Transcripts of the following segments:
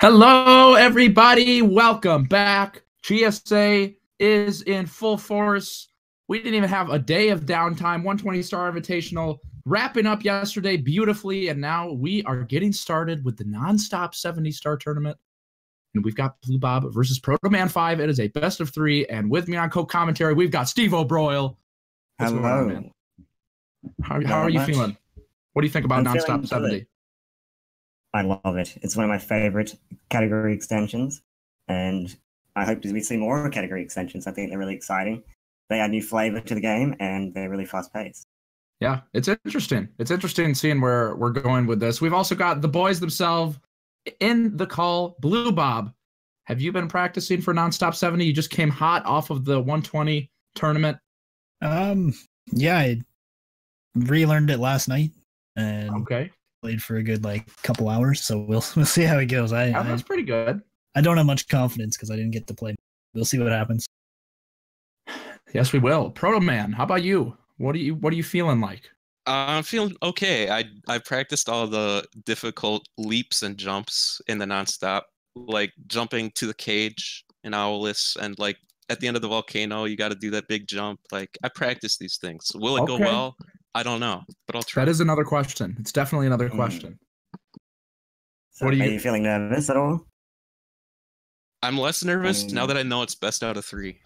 Hello, everybody. Welcome back. GSA is in full force. We didn't even have a day of downtime. 120-star invitational wrapping up yesterday beautifully, and now we are getting started with the nonstop 70-star tournament. And we've got BlueBob versus Protoman5. It is a best of 3, and with me on co-commentary, we've got Steve O'Broyle. What's going on, man? How are you feeling? What do you think about nonstop 70? I love it. It's one of my favorite category extensions, and I hope we see more category extensions. I think they're really exciting. They add new flavor to the game, and they're really fast-paced. Yeah, it's interesting. It's interesting seeing where we're going with this. We've also got the boys themselves in the call. BlueBob, have you been practicing for nonstop 70? You just came hot off of the 120 tournament. Yeah, I relearned it last night, and okay. Played for a good couple hours, so we'll see how it goes. That's pretty good. I don't have much confidence because I didn't get to play. We'll see what happens. Yes, we will. Protoman, how about you? What are you feeling like? I'm feeling okay. I practiced all the difficult leaps and jumps in the nonstop, like jumping to the cage in Owless, and at the end of the volcano, you got to do that big jump. I practiced these things. Will it go well? I don't know, but I'll try. That is another question. It's definitely another question. So are you feeling nervous at all? I'm less nervous now that I know it's best out of 3.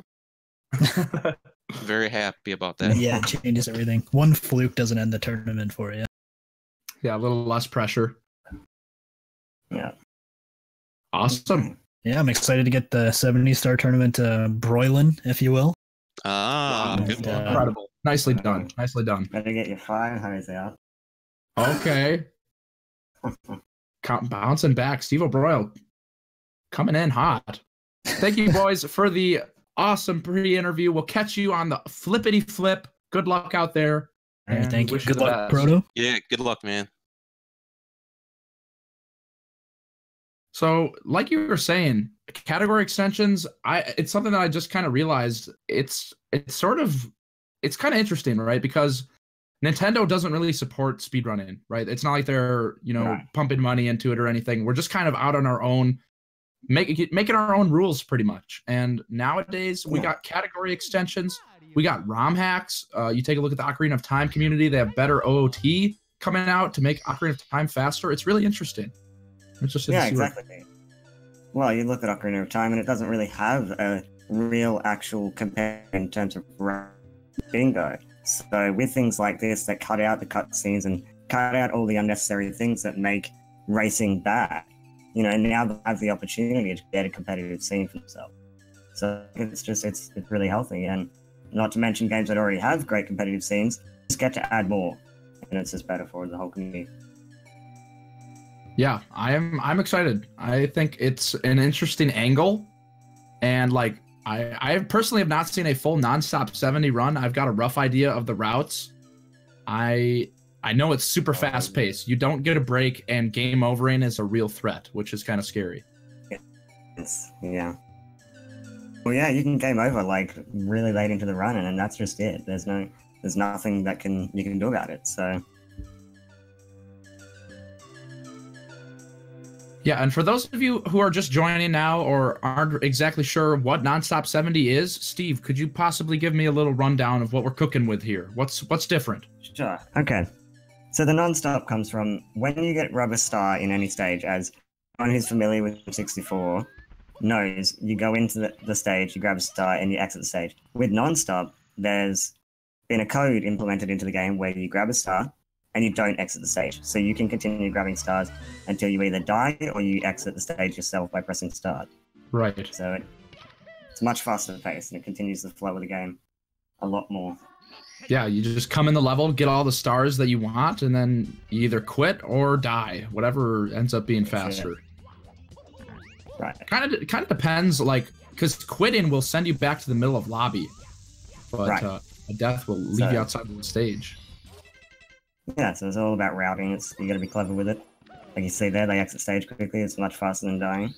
Very happy about that. Yeah, it changes everything. One fluke doesn't end the tournament for you. Yeah, a little less pressure. Yeah. Awesome. Yeah, I'm excited to get the 70-star tournament broiling, if you will. Good luck. Incredible. Nicely done. Nicely done. Better get your fire hose out. Okay. Bouncing back. Steve O'Broyle coming in hot. Thank you, boys, for the awesome pre-interview. We'll catch you on the flippity flip. Good luck out there. All right, thank you. Good luck, Proto. Yeah, good luck, man. So, like you were saying, category extensions, it's something that I just kind of realized it's kind of interesting, right? Because Nintendo doesn't really support speedrunning, right? It's not like they're, pumping money into it or anything. We're just kind of out on our own, making our own rules pretty much. And nowadays we got category extensions. We got ROM hacks. You take a look at the Ocarina of Time community. They have better OOT coming out to make Ocarina of Time faster. It's really interesting. Yeah, exactly. Well, you look at Ocarina of Time and it doesn't really have a real actual compare in terms of bingo. So with things like this that cut out the cutscenes and cut out all the unnecessary things that make racing bad, now they have the opportunity to get a competitive scene for themselves. So it's really healthy, and not to mention games that already have great competitive scenes just get to add more, and it's just better for the whole community. Yeah, I'm excited. I think it's an interesting angle, and I personally have not seen a full nonstop 70 run. I've got a rough idea of the routes. I know it's super fast paced. You don't get a break, and game overing is a real threat, which is kind of scary. Yeah. Well, yeah, you can game over really late into the run, and that's just it. There's nothing that you can do about it. So. Yeah, and for those of you who are just joining now or aren't exactly sure what nonstop 70 is, Steve, could you possibly give me a little rundown of what we're cooking with here? What's different? Sure. Okay. So the nonstop comes from when you get rubber star in any stage, as anyone who's familiar with 64 knows, you go into the stage, you grab a star, and you exit the stage. With nonstop, there's been a code implemented into the game where you grab a star, and you don't exit the stage. So you can continue grabbing stars until you either die or you exit the stage yourself by pressing start. Right. So it's much faster paced, and it continues the flow of the game a lot more. Yeah, you just come in the level, get all the stars that you want, and then you either quit or die, whatever ends up being faster. Right. Kind of depends, because quitting will send you back to the middle of lobby, but a death will leave you outside of the stage. Yeah, so it's all about routing. You got to be clever with it. Like you see there, they exit stage quickly. It's much faster than dying.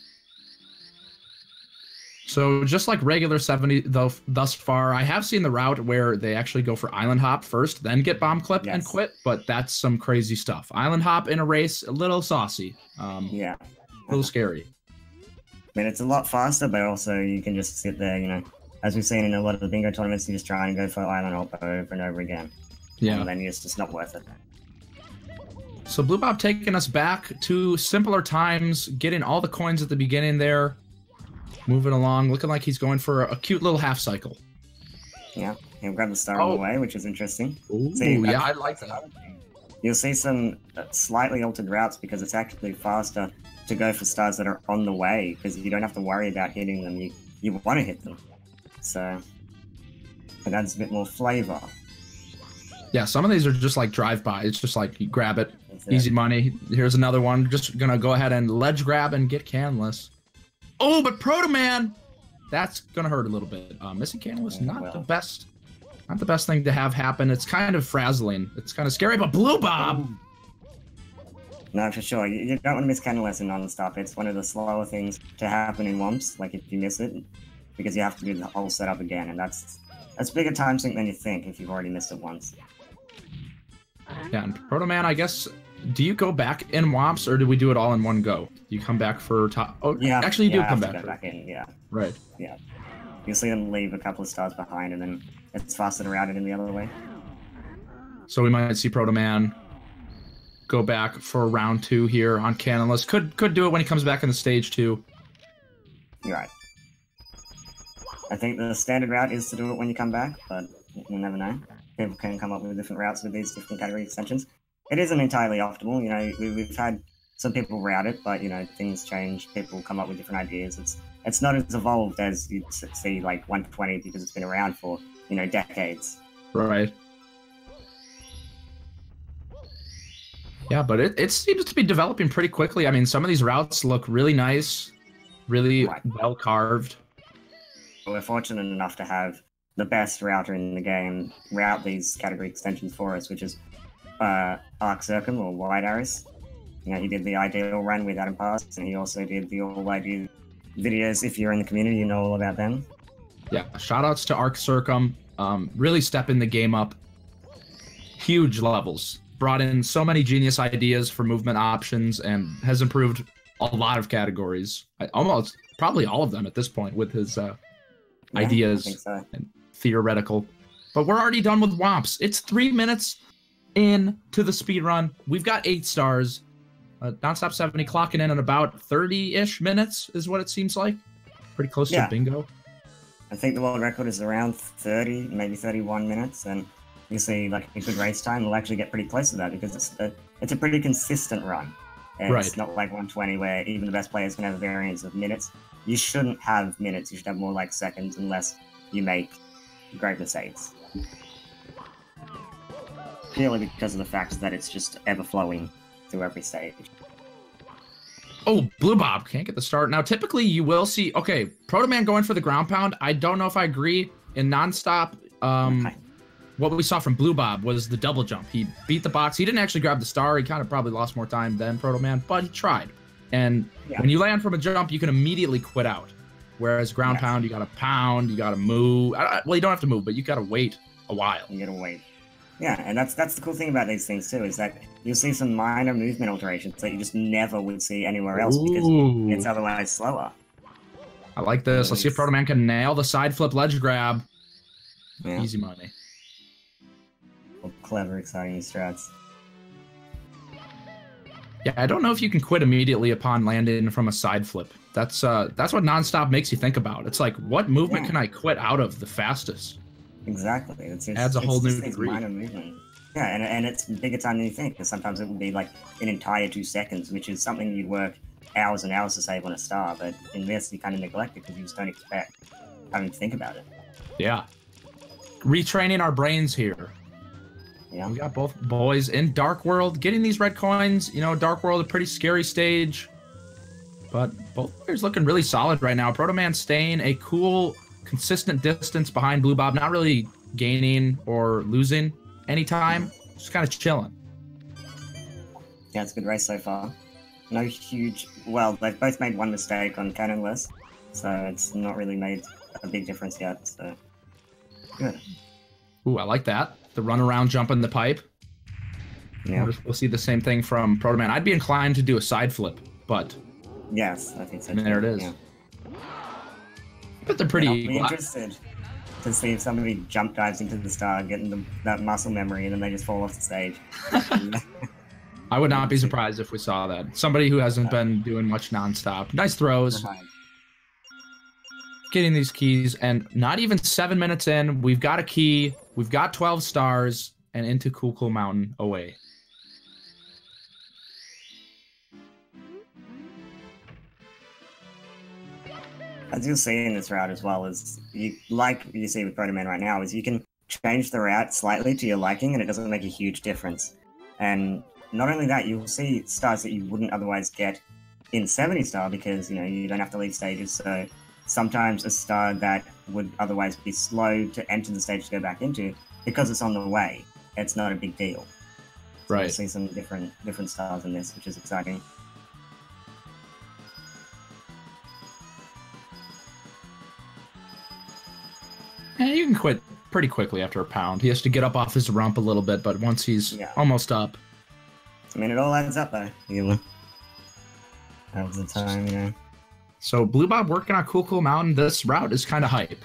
So just like regular 70 though, thus far, I have seen the route where they actually go for island hop first, then get bomb clip and quit, but that's some crazy stuff. Island hop in a race, a little saucy. Yeah. A little scary. I mean, it's a lot faster, but also you can just sit there, you know, as we've seen in a lot of the bingo tournaments, you just try and go for island hop over and over again. Yeah. And then it's just not worth it. So BlueBob taking us back to simpler times, getting all the coins at the beginning there, moving along, looking like he's going for a cute little half cycle. Yeah, he'll grab the star on the way, which is interesting. Ooh, yeah, I like that. You'll see some slightly altered routes because it's actually faster to go for stars that are on the way because you don't have to worry about hitting them. You want to hit them. So it adds a bit more flavor. Yeah, some of these are just like drive-by. It's just like you grab it, easy money. Here's another one. Just gonna go ahead and ledge grab and get canless. Oh, but Protoman, that's gonna hurt a little bit. Missing canless, not the best thing to have happen. It's kind of frazzling. It's kind of scary, but BlueBob. No, for sure. You don't want to miss canless in Nonstop. It's one of the slower things to happen in Womps. Like if you miss it, because you have to do the whole setup again, and that's bigger time sink than you think if you've already missed it once. Yeah, and Protoman, I guess, do you go back in Womps or do we do it all in one go? Do you come back for top? Oh, yeah, actually, you do come back in. Yeah. Right. Yeah. You'll see them leave a couple of stars behind, and then it's faster to route it in the other way. So we might see Protoman go back for round 2 here on Canonless. Could do it when he comes back in the stage 2. You're right. I think the standard route is to do it when you come back, but you never know. People can come up with different routes with these different category extensions. It isn't entirely optimal, you know, we've had some people route it, but, you know, things change, people come up with different ideas. It's not as evolved as you'd see, like, 120, because it's been around for, you know, decades. Right. Yeah, but it seems to be developing pretty quickly. I mean, some of these routes look really nice, really well carved. We're fortunate enough to have the best router in the game route these category extensions for us, which is Arc Circum or Wide Arrows. You know, he did the ideal run with Adam Pass, and he also did the all ideal videos. If you're in the community, you know all about them. Yeah, shoutouts to Arc Circum. Really stepping the game up. Huge levels. Brought in so many genius ideas for movement options and has improved a lot of categories. Almost, probably all of them at this point with his ideas and theoretical. But we're already done with Womps. It's 3 minutes into the speedrun. We've got 8 stars. Nonstop 70 clocking in about 30-ish minutes is what it seems like. Pretty close to bingo. I think the world record is around 30, maybe 31 minutes, and you see like a good race time will actually get pretty close to that because it's a pretty consistent run. And it's not like 120 where even the best players can have a variance of minutes. You shouldn't have minutes, you should have more like seconds unless you make great mistakes. Purely because of the fact that it's just ever-flowing through every stage. Oh, BlueBob can't get the start. Now, typically you will see, okay, Protoman going for the ground pound. I don't know if I agree. In Nonstop, what we saw from BlueBob was the double jump. He beat the box. He didn't actually grab the star. He kind of probably lost more time than Protoman, but he tried. And when you land from a jump, you can immediately quit out. Whereas ground pound, you got to pound, you got to move. Well, you don't have to move, but you got to wait a while. You got to wait. Yeah, and that's the cool thing about these things too, is that you'll see some minor movement alterations that you just never would see anywhere else because it's otherwise slower. I like this. Let's see if Protoman can nail the side flip ledge grab. Yeah. Easy money. Well, clever, exciting strats. Yeah, I don't know if you can quit immediately upon landing from a side flip. That's what Nonstop makes you think about. It's like, what movement can I quit out of the fastest? Exactly. Adds a whole new degree. Minor movement. Yeah, and it's bigger time than you think, because sometimes it will be like an entire 2 seconds, which is something you'd work hours and hours to save on a star, but in this you kind of neglect it because you just don't expect having to think about it. Yeah. Retraining our brains here. Yeah. We got both boys in Dark World getting these red coins. You know, Dark World, a pretty scary stage. But both players looking really solid right now. Protoman staying a cool, consistent distance behind BlueBob, not really gaining or losing any time, just kind of chilling. Yeah, it's a good race so far. No huge... Well, they've both made one mistake on Cannonless, so it's not really made a big difference yet, so... Good. Ooh, I like that. The run around jump in the pipe. Yeah. We'll see the same thing from Protoman. I'd be inclined to do a side flip, but... Yes, I think so. There it is. Yeah. But they're pretty. I'll be interested to see if somebody jump dives into the star, getting that muscle memory, and then they just fall off the stage. I would not be surprised if we saw that. Somebody who hasn't been doing much nonstop. Nice throws. Getting these keys, and not even 7 minutes in, we've got a key, we've got 12 stars, and into Cool Cool Mountain away. As you'll see in this route as well, is like you see with Protoman right now, is you can change the route slightly to your liking, and it doesn't make a huge difference. And not only that, you'll see stars that you wouldn't otherwise get in 70 star because you don't have to leave stages. So sometimes a star that would otherwise be slow to enter the stage to go back into, because it's on the way, it's not a big deal. So Right. You'll see some different stars in this, which is exciting. And you can quit pretty quickly after a pound. He has to get up off his rump a little bit, but once he's almost up. I mean, it all adds up though. That was the time, So BlueBob working on Cool Cool Mountain. This route is kind of hype.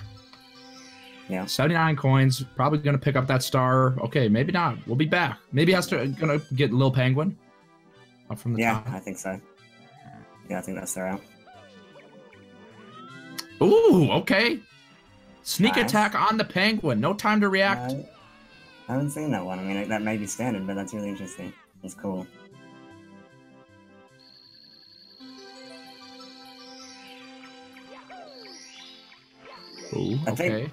Yeah. 79 coins. Probably going to pick up that star. Okay, maybe not. We'll be back. Maybe he has to gonna get Lil Penguin up from the top. Yeah, I think so. Yeah, I think that's the route. Ooh, okay. Sneak Nice. attack on the Penguin. No time to react. I haven't seen that one. I mean, that may be standard, but that's really interesting. That's cool. Ooh, I think okay.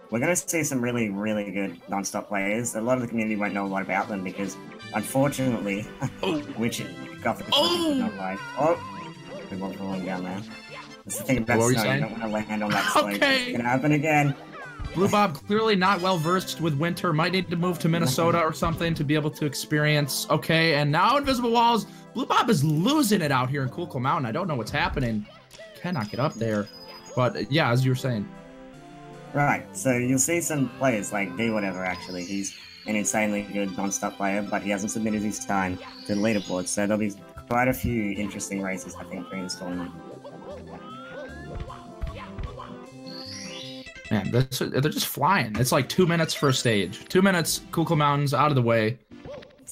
we're going to see some really, really good non-stop players. A lot of the community won't know a lot about them because, unfortunately, which Gothic would not like. Oh, we won't falling down there. That's the thing about What were you snow, you saying? don't want to land on that slope. Okay. It's going to happen again. BlueBob clearly not well versed with winter. Might need to move to Minnesota or something to be able to experience. Okay, and now Invisible Walls. BlueBob is losing it out here in Cool Cool Mountain. I don't know what's happening. Cannot get up there. But yeah, as you were saying. Right, so you'll see some players like D whatever actually. He's an insanely good non-stop player, but he hasn't submitted his time to the leaderboard. So there'll be quite a few interesting races, I think, during this tournament. Man, they're just flying. It's like 2 minutes for a stage. 2 minutes, Cool Cool Mountain's out of the way.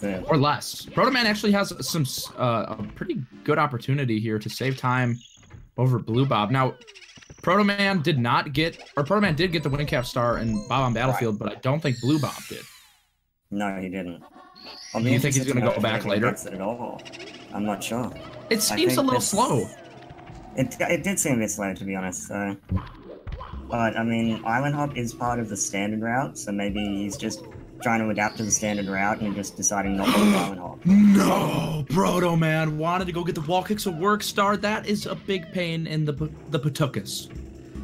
Or less. Protoman actually has some a pretty good opportunity here to save time over BlueBob. Now, Protoman did get the win cap star in Bob on Battlefield, but I don't think BlueBob did. No, he didn't. Do you think he's going to go back later? At all. I'm not sure. It seems a little slow. It did seem a bit slow, to be honest. So, but I mean, Island Hop is part of the standard route, so maybe he's just trying to adapt to the standard route and just deciding not to do Island Hop. No, Protoman wanted to go get the wall kicks a work star. That is a big pain in the Patukas.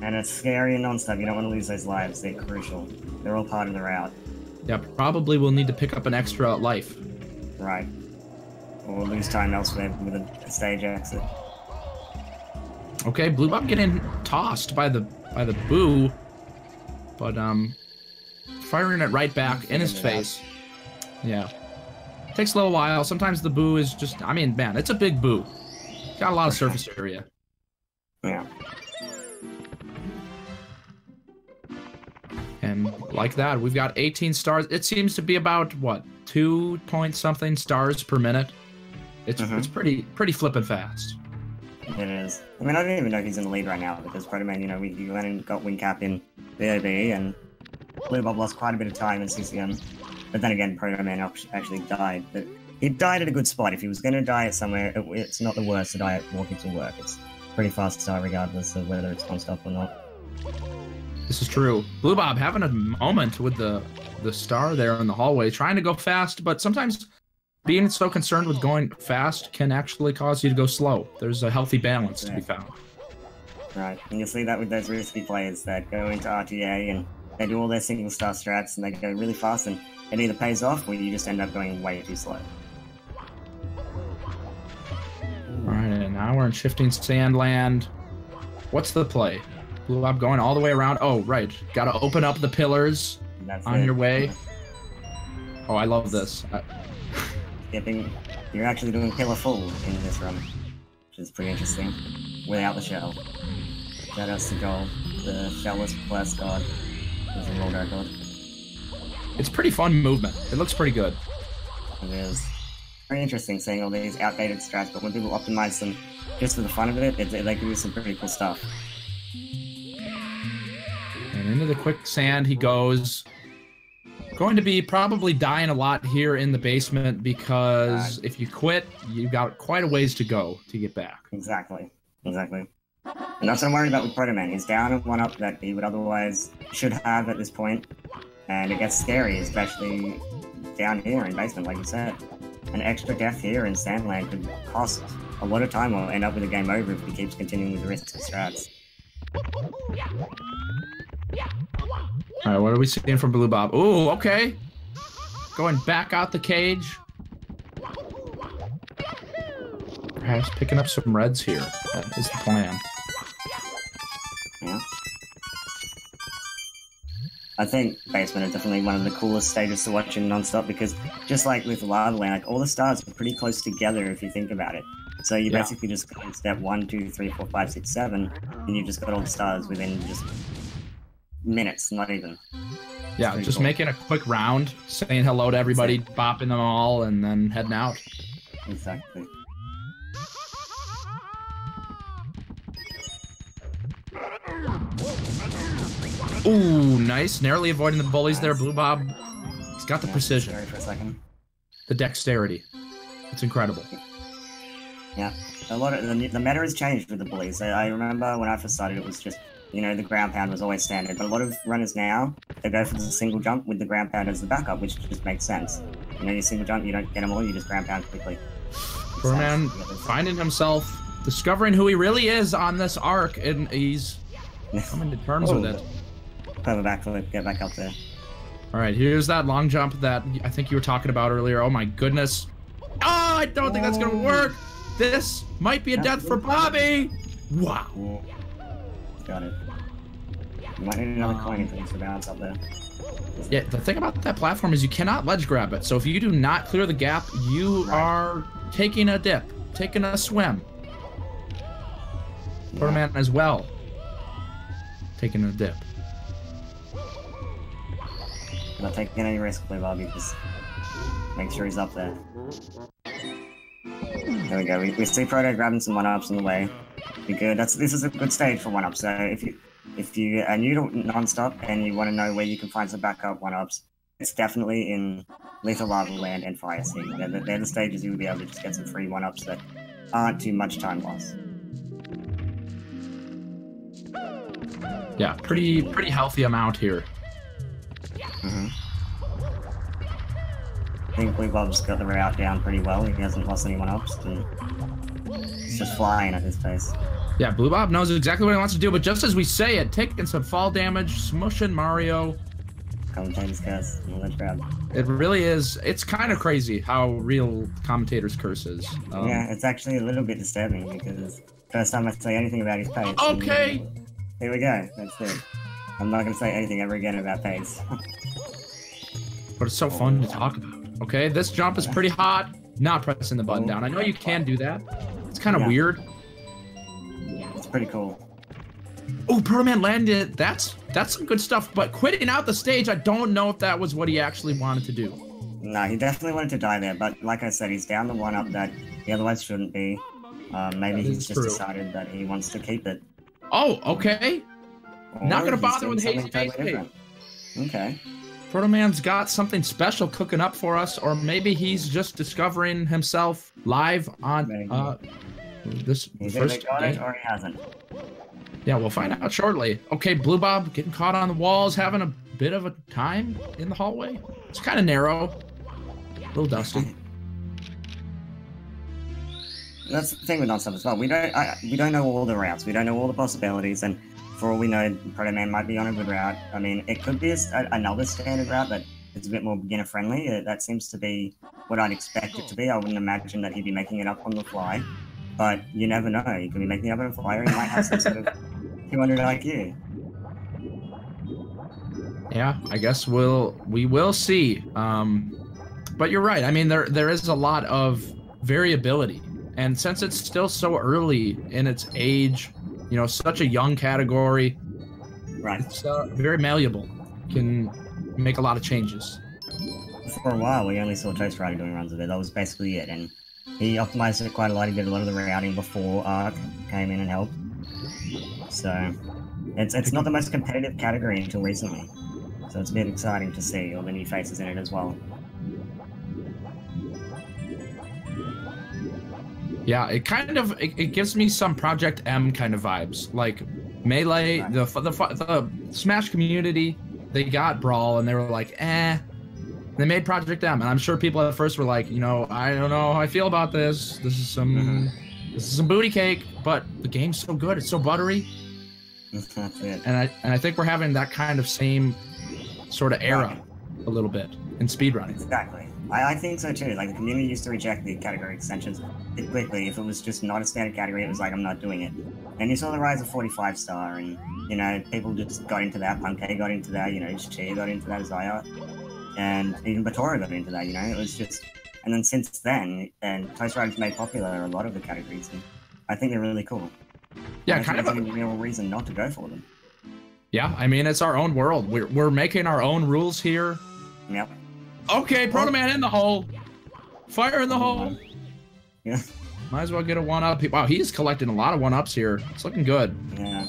And it's scary and non-stop. You don't want to lose those lives. They're crucial. They're all part of the route. Yeah, probably will need to pick up an extra life. Right. Or lose time elsewhere with a stage exit. Okay, BlueBob getting tossed by the boo, but firing it right back in his face. Yeah, takes a little while. Sometimes the boo is just, I mean, man, it's a big boo. Got a lot of surface area. Yeah. And like that, we've got 18 stars. It seems to be about what, 2 point something stars per minute. It's pretty flippin' fast. It is. I mean, I don't even know if he's in the lead right now because Protoman, we went and got win cap in BOB and BlueBob lost quite a bit of time in CCM. But then again, Protoman actually died. But he died at a good spot. If he was going to die at somewhere, it's not the worst to die at War Kicks will work. It's pretty fast to die regardless of whether it's nonstop or not. This is true. BlueBob having a moment with the star there in the hallway, trying to go fast, but sometimes being so concerned with going fast can actually cause you to go slow. There's a healthy balance to be found. Right, and you'll see that with those risky players that go into RTA and they do all their single star strats and they go really fast and it either pays off or you just end up going way too slow. Alright, and now we're in shifting sand land. What's the play? BlueBob going all the way around. Oh, right. Gotta open up the pillars on your way. Oh, I love this. You're actually doing pillar full in this run, which is pretty interesting, without the shell. That has to go. The Shellless Blast God is a world record. It's pretty fun movement. It looks pretty good. It is. Very interesting seeing all these outdated strats, but when people optimize them just for the fun of it, they can do some pretty cool stuff. And into the quicksand he goes. Going to be probably dying a lot here in the basement because if you quit, you got quite a ways to go to get back. Exactly. Exactly. And that's what I'm worried about with Protoman. He's down a 1-up that he would otherwise should have at this point. And it gets scary, especially down here in basement, like you said. An extra death here in Sandland could cost a lot of time or end up with a game over if he keeps continuing with the risky strats. Alright, what are we seeing from BlueBob? Ooh, okay. Going back out the cage. Perhaps picking up some reds here. That is the plan. Yeah. I think Basement is definitely one of the coolest stages to watch in Nonstop because just like with Lava Land, like all the stars are pretty close together if you think about it. So you basically just go in step 1, 2, 3, 4, 5, 6, 7, and you've just got all the stars within just minutes, not even. Yeah, just making a quick round, saying hello to everybody, bopping them all, and then heading out. Exactly. Ooh, nice. Narrowly avoiding the bullies there, BlueBob. He's got the precision. For a second. The dexterity. It's incredible. Yeah. A lot of the meta has changed with the bullies. I remember when I first started, it was just, you know, the ground pound was always standard. But a lot of runners now, they go for the single jump with the ground pound as the backup, which just makes sense. You know, you single jump, you don't get them all, you just ground pound quickly. Protoman finding himself, discovering who he really is on this arc, and he's coming to terms with it. Have a backflip, get back up there. Alright, here's that long jump that I think you were talking about earlier. Oh my goodness. Oh, I don't think that's gonna work! This might be a death for Bobby! Wow. Got it. You might need another coin for the bounce up there. Yeah, the thing about that platform is you cannot ledge grab it. So if you do not clear the gap, you are taking a dip, taking a swim. Protoman as well. Taking a dip. Not taking any risk, BlueBob, just make sure he's up there. There we go. We see Proto grabbing some 1-ups on the way. Be good. This is a good stage for 1-ups. So if you are new to Nonstop and you want to know where you can find some backup 1-ups, it's definitely in Lethal Lava Land and Fire Sea. They're the stages you'll be able to just get some free 1-ups that aren't too much time loss. Yeah, pretty healthy amount here. I think BlueBob's got the route down pretty well. He hasn't lost any 1-ups, and he's just flying at his pace. Yeah, BlueBob knows exactly what he wants to do, but just as we say it, taking some fall damage, smushing Mario. Commentators curse, ledge grab. It really is. It's kind of crazy how real Commentators curse is. Yeah, it's actually a little bit disturbing because first time I say anything about his pace. Okay! Here we go, that's it. I'm not going to say anything ever again about pace. But it's so fun to talk about. Okay, this jump is pretty hot. Not pressing the button down. I know you can do that. It's kind of weird. It's pretty cool. Oh, Protoman landed. That's some good stuff. But quitting out the stage, I don't know if that was what he actually wanted to do. No, he definitely wanted to die there. But like I said, he's down the 1-up that he otherwise shouldn't be. Maybe he's just decided that he wants to keep it. Oh, okay. Or not gonna bother with Hazy Face. Okay. Protoman's got something special cooking up for us, or maybe he's just discovering himself live on this first got game. it or he hasn't. Yeah, we'll find out shortly. Okay, BlueBob getting caught on the walls, having a bit of a time in the hallway. It's kind of narrow, a little dusty. That's the thing with Nonstop as well. We don't know all the routes. We don't know all the possibilities, and for all we know, Protoman might be on a good route. I mean, it could be another standard route that is a bit more beginner-friendly. That seems to be what I'd expect it to be. I wouldn't imagine that he'd be making it up on the fly. But you never know. He could be making it up on the fly, or he might have some sort of 200 IQ. Yeah, I guess we will see. But you're right. I mean, there is a lot of variability. And since it's still so early in its age, You know, such a young category. Right. It's very malleable. Can make a lot of changes. For a while, we only saw Toast Rider doing runs of it. That was basically it, and he optimized it quite a lot. He did a lot of the routing before Arc came in and helped. So it's not the most competitive category until recently. So it's a bit exciting to see all the new faces in it as well. Yeah, it gives me some Project M kind of vibes, like Melee, right. the Smash community. They got Brawl and they were like, eh. They made Project M, and I'm sure people at first were like, you know, I don't know how I feel about this. This is some booty cake, but the game's so good. It's so buttery. That's it. And I think we're having that kind of same sort of era a little bit in speedrunning. Exactly. I think so too. Like, the community used to reject the category extensions quickly. If it was just not a standard category, it was like, I'm not doing it. And you saw the rise of 45 star, and, you know, people just got into that. Punkay got into that, you know, Chia got into that, Zaya. And even Batora got into that, you know, it was just... And then since then, and Toast Rider's made popular a lot of the categories, and I think they're really cool. Yeah, kind of a real reason not to go for them. Yeah, I mean, it's our own world. We're making our own rules here. Yep. Okay, Protoman in the hole. Fire in the hole. Yeah. Might as well get a 1-up. Wow, he's collecting a lot of 1-ups here. It's looking good. Yeah.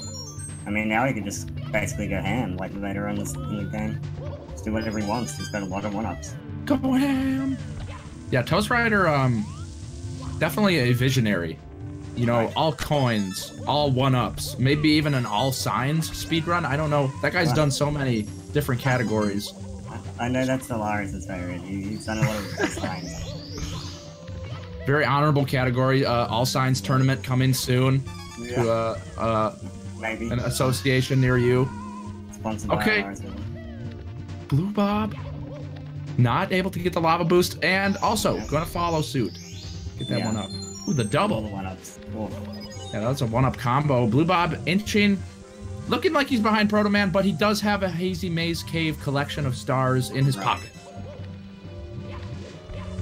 I mean, now he can just basically go ham, like later on in the game. Just do whatever he wants. He's got a lot of 1-ups. Go ham. Yeah, Toast Rider, definitely a visionary. You know, right. All coins, all 1-ups, maybe even an all signs speedrun. I don't know. That guy's done so many different categories. I know that's Solaris' favorite. He's done a lot of signs. Very honorable category. All signs tournament coming soon to maybe an association near you. Sponsored by ours. BlueBob not able to get the lava boost, and also gonna follow suit. Get that 1-up. Ooh, the double. 1-ups. Cool. Yeah, that's a 1-up combo. BlueBob inching. Looking like he's behind Protoman, but he does have a Hazy Maze Cave collection of stars in his pocket.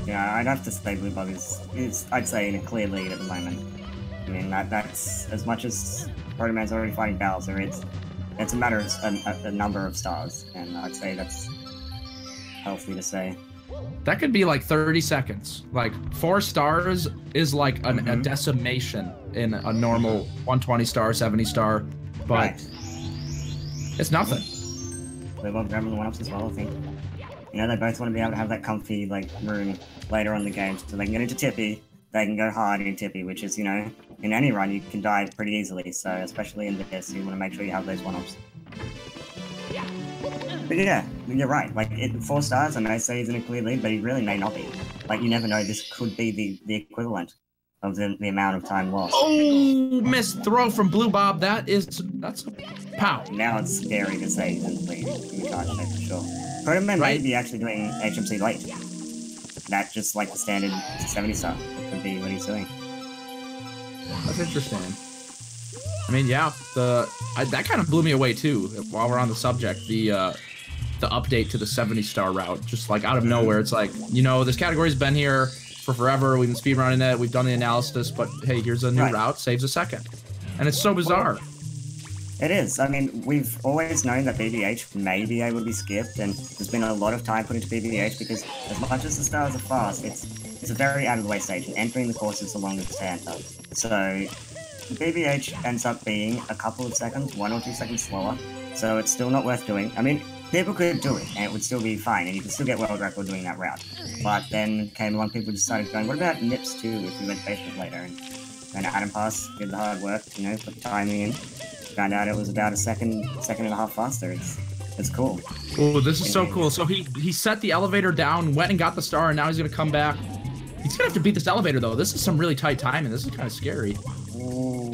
Yeah, I'd have to say BlueBob is I'd say, in a clear lead at the moment. I mean, that's as much as Protoman's already fighting Bowser, it's a matter of a number of stars, and I'd say that's healthy to say. That could be like 30 seconds. Like 4 stars is like a decimation in a normal 120 star, 70 star, but it's nothing. BlueBob grabbing the 1-ups as well, I think. You know, they both want to be able to have that comfy like room later on in the game, so they can get into Tippy. They can go hard in Tippy, which is, you know, in any run you can die pretty easily. So especially in this, you want to make sure you have those 1-ups. But yeah, you're right. Like 4 stars, I may say he's in a clear lead, but he really may not be. Like, you never know. This could be the equivalent of the amount of time lost. Oh, missed throw from BlueBob. That's a pow. Now it's scary to say he's in the lead. You can't say for sure. Protoman may be actually doing HMC late. That just like the standard 70 star. It could be what he's doing. That's interesting. I mean, yeah, that kind of blew me away too. While we're on the subject, the update to the 70 star route, just like out of nowhere, it's like, you know, this category's been here for forever. We've been speedrunning it. We've done the analysis, but hey, here's a new route, saves a second, and it's so bizarre. It is. I mean, we've always known that BBH may be able to be skipped, and there's been a lot of time put into BBH because as much as the stars are fast, it's a very out of the way stage, and entering the course is the longest to enter. So BBH ends up being a couple of seconds, 1 or 2 seconds slower, so it's still not worth doing. I mean, people could do it, and it would still be fine, and you could still get world record doing that route. But then came along, people just started going, what about Nips too, if we went basement later? And then Adam Pass did the hard work, you know, put the timing in. Found out it was about a second and a half faster. It's cool. Oh, this is so cool. So he set the elevator down, went and got the star, and now he's gonna come back. He's gonna have to beat this elevator though. This is some really tight timing. This is kind of scary. Ooh.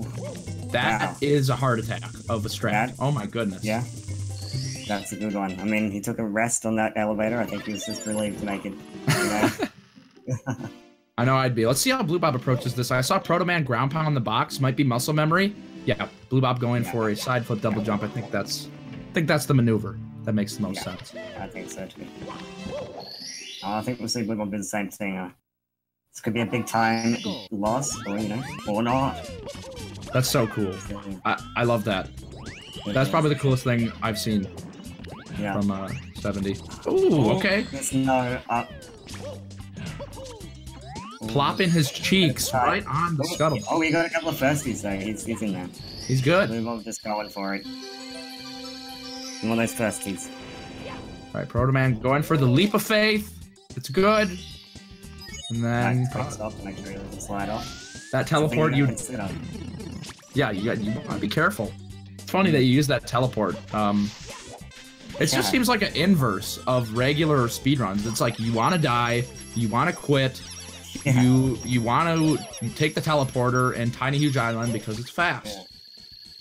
That is a heart attack of a strat. Oh my goodness. Yeah. That's a good one. I mean, he took a rest on that elevator. I think he was just relieved to make it. You know? I know I'd be. Let's see how BlueBob approaches this. I saw Protoman ground pound the box. Might be muscle memory. Yeah, BlueBob going for a side flip double jump. I think that's the maneuver that makes the most sense. I think so too. I think we'll see BlueBob do the same thing. This could be a big time loss, or you know, or not. That's so cool. I love that. That's probably the coolest thing I've seen from 70. Ooh, okay. There's no up. Plopping his cheeks right on the scuttle. Oh, we got a couple of firsties though. He's in there. He's good. BlueBob just going for it. One of those firsties. All right, Protoman going for the leap of faith. It's good. And then Stop to make sure he doesn't slide off. that teleport, yeah, you want to be careful. It's funny that you use that teleport. It just seems like an inverse of regular speedruns. It's like you want to die, you want to quit, you want to take the teleporter and Tiny Huge Island because it's fast.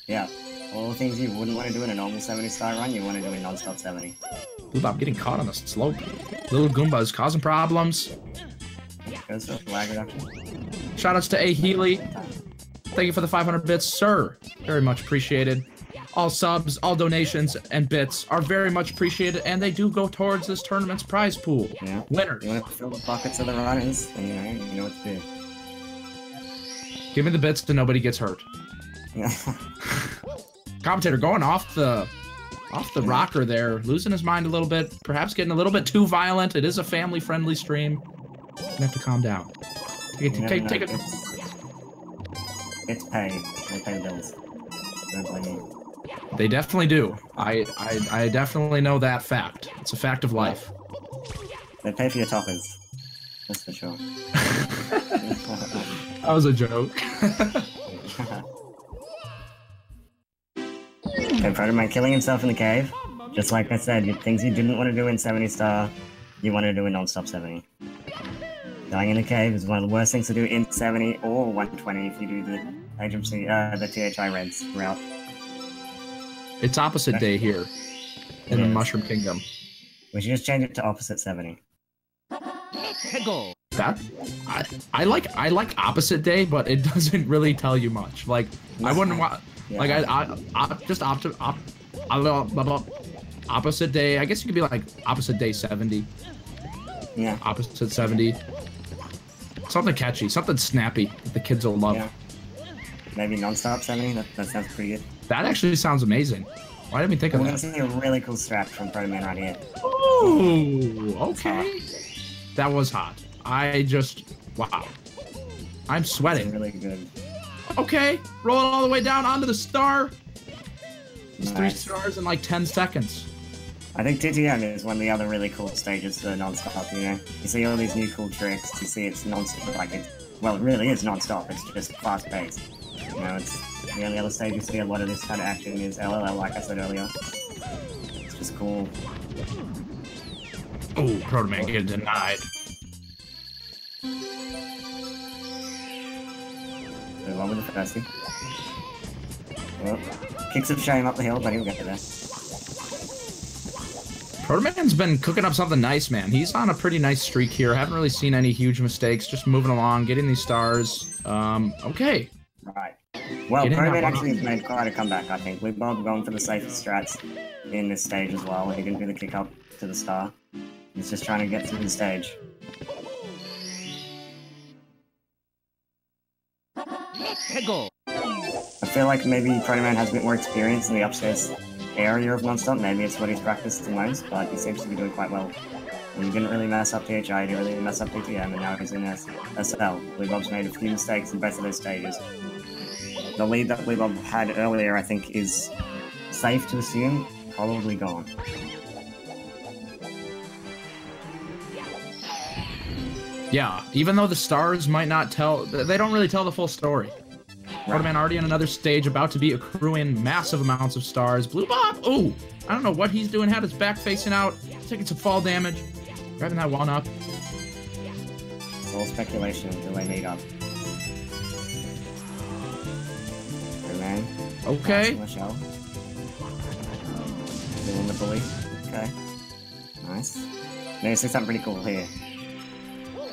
Yeah. All the things you wouldn't want to do in a normal 70-star run, you want to do in Nonstop 70. BlueBob getting caught on the slope. Little Goombas causing problems. Goes for lag reduction. Shoutouts to A. Healy. Thank you for the 500 bits, sir. Very much appreciated. All subs, all donations, and bits are very much appreciated, and they do go towards this tournament's prize pool. Yeah. Winners. You want to fill the buckets of the runners, and you know what to do. Give me the bits so nobody gets hurt. Yeah. Commentator going off the rocker there, losing his mind a little bit, perhaps getting a little bit too violent. It is a family-friendly stream. You have to calm down. Take it. It's pay. They pay the bills. Don't blame me. They definitely do. I definitely know that fact. It's a fact of life. They pay for your toppers. That's for sure. That was a joke. Okay, Protoman killing himself in the cave. Just like I said, things you didn't want to do in 70-star, you want to do in Nonstop 70. Dying in a cave is one of the worst things to do in 70 or 120 if you do the agency, the THI Reds route. It's opposite day here in the Mushroom Kingdom. We should just change it to opposite 70. That I like opposite day, but it doesn't really tell you much. Like I wouldn't want like I just opposite day. I guess you could be like opposite day 70. Yeah. Opposite 70. Something catchy, something snappy that the kids will love. Yeah. Maybe Nonstop 70. That sounds pretty good. That actually sounds amazing. Why didn't we think of that? We're gonna see a really cool strap from Protoman right here. Ooh, okay. That was hot. Wow. I'm sweating. Really good. Okay, rolling all the way down onto the star. It's Nice. 3 stars in like 10 seconds. I think TTM is one of the other really cool stages for Nonstop, you know? You see all these new cool tricks, you see it's Nonstop, like it really is Nonstop, it's just fast-paced. You know, it's the only other stage you see a lot of this kind of action is LLL, like I said earlier. It's just cool. Oh, Protoman getting denied. Move on with the firstie. Well, kicks of shame up the hill, but he'll get to there. Protoman's been cooking up something nice, man. He's on a pretty nice streak here. Haven't really seen any huge mistakes. Just moving along, getting these stars. Okay. Right. Well, Protoman actually has made quite a comeback, I think. BlueBob going for the safest strats in this stage as well. He didn't do the kick up to the star. He's just trying to get through the stage. I feel like maybe Protoman has a bit more experience in the upstairs area of Nonstop. Maybe it's what he's practiced the most, but he seems to be doing quite well. And he didn't really mess up THI, he didn't really mess up DTM, and now he's in SL. BlueBob's made a few mistakes in both of those stages. The lead that BlueBob had earlier, I think, is safe to assume probably gone. Yeah, even though the stars might not tell, they don't really tell the full story. Protoman already on another stage, about to be accruing massive amounts of stars. BlueBob, oh, I don't know what he's doing, had his back facing out, taking some fall damage, grabbing that one up. It's all speculation until they meet up. Protoman. Okay. Doing the bully. Okay. Nice. Maybe see something pretty cool here.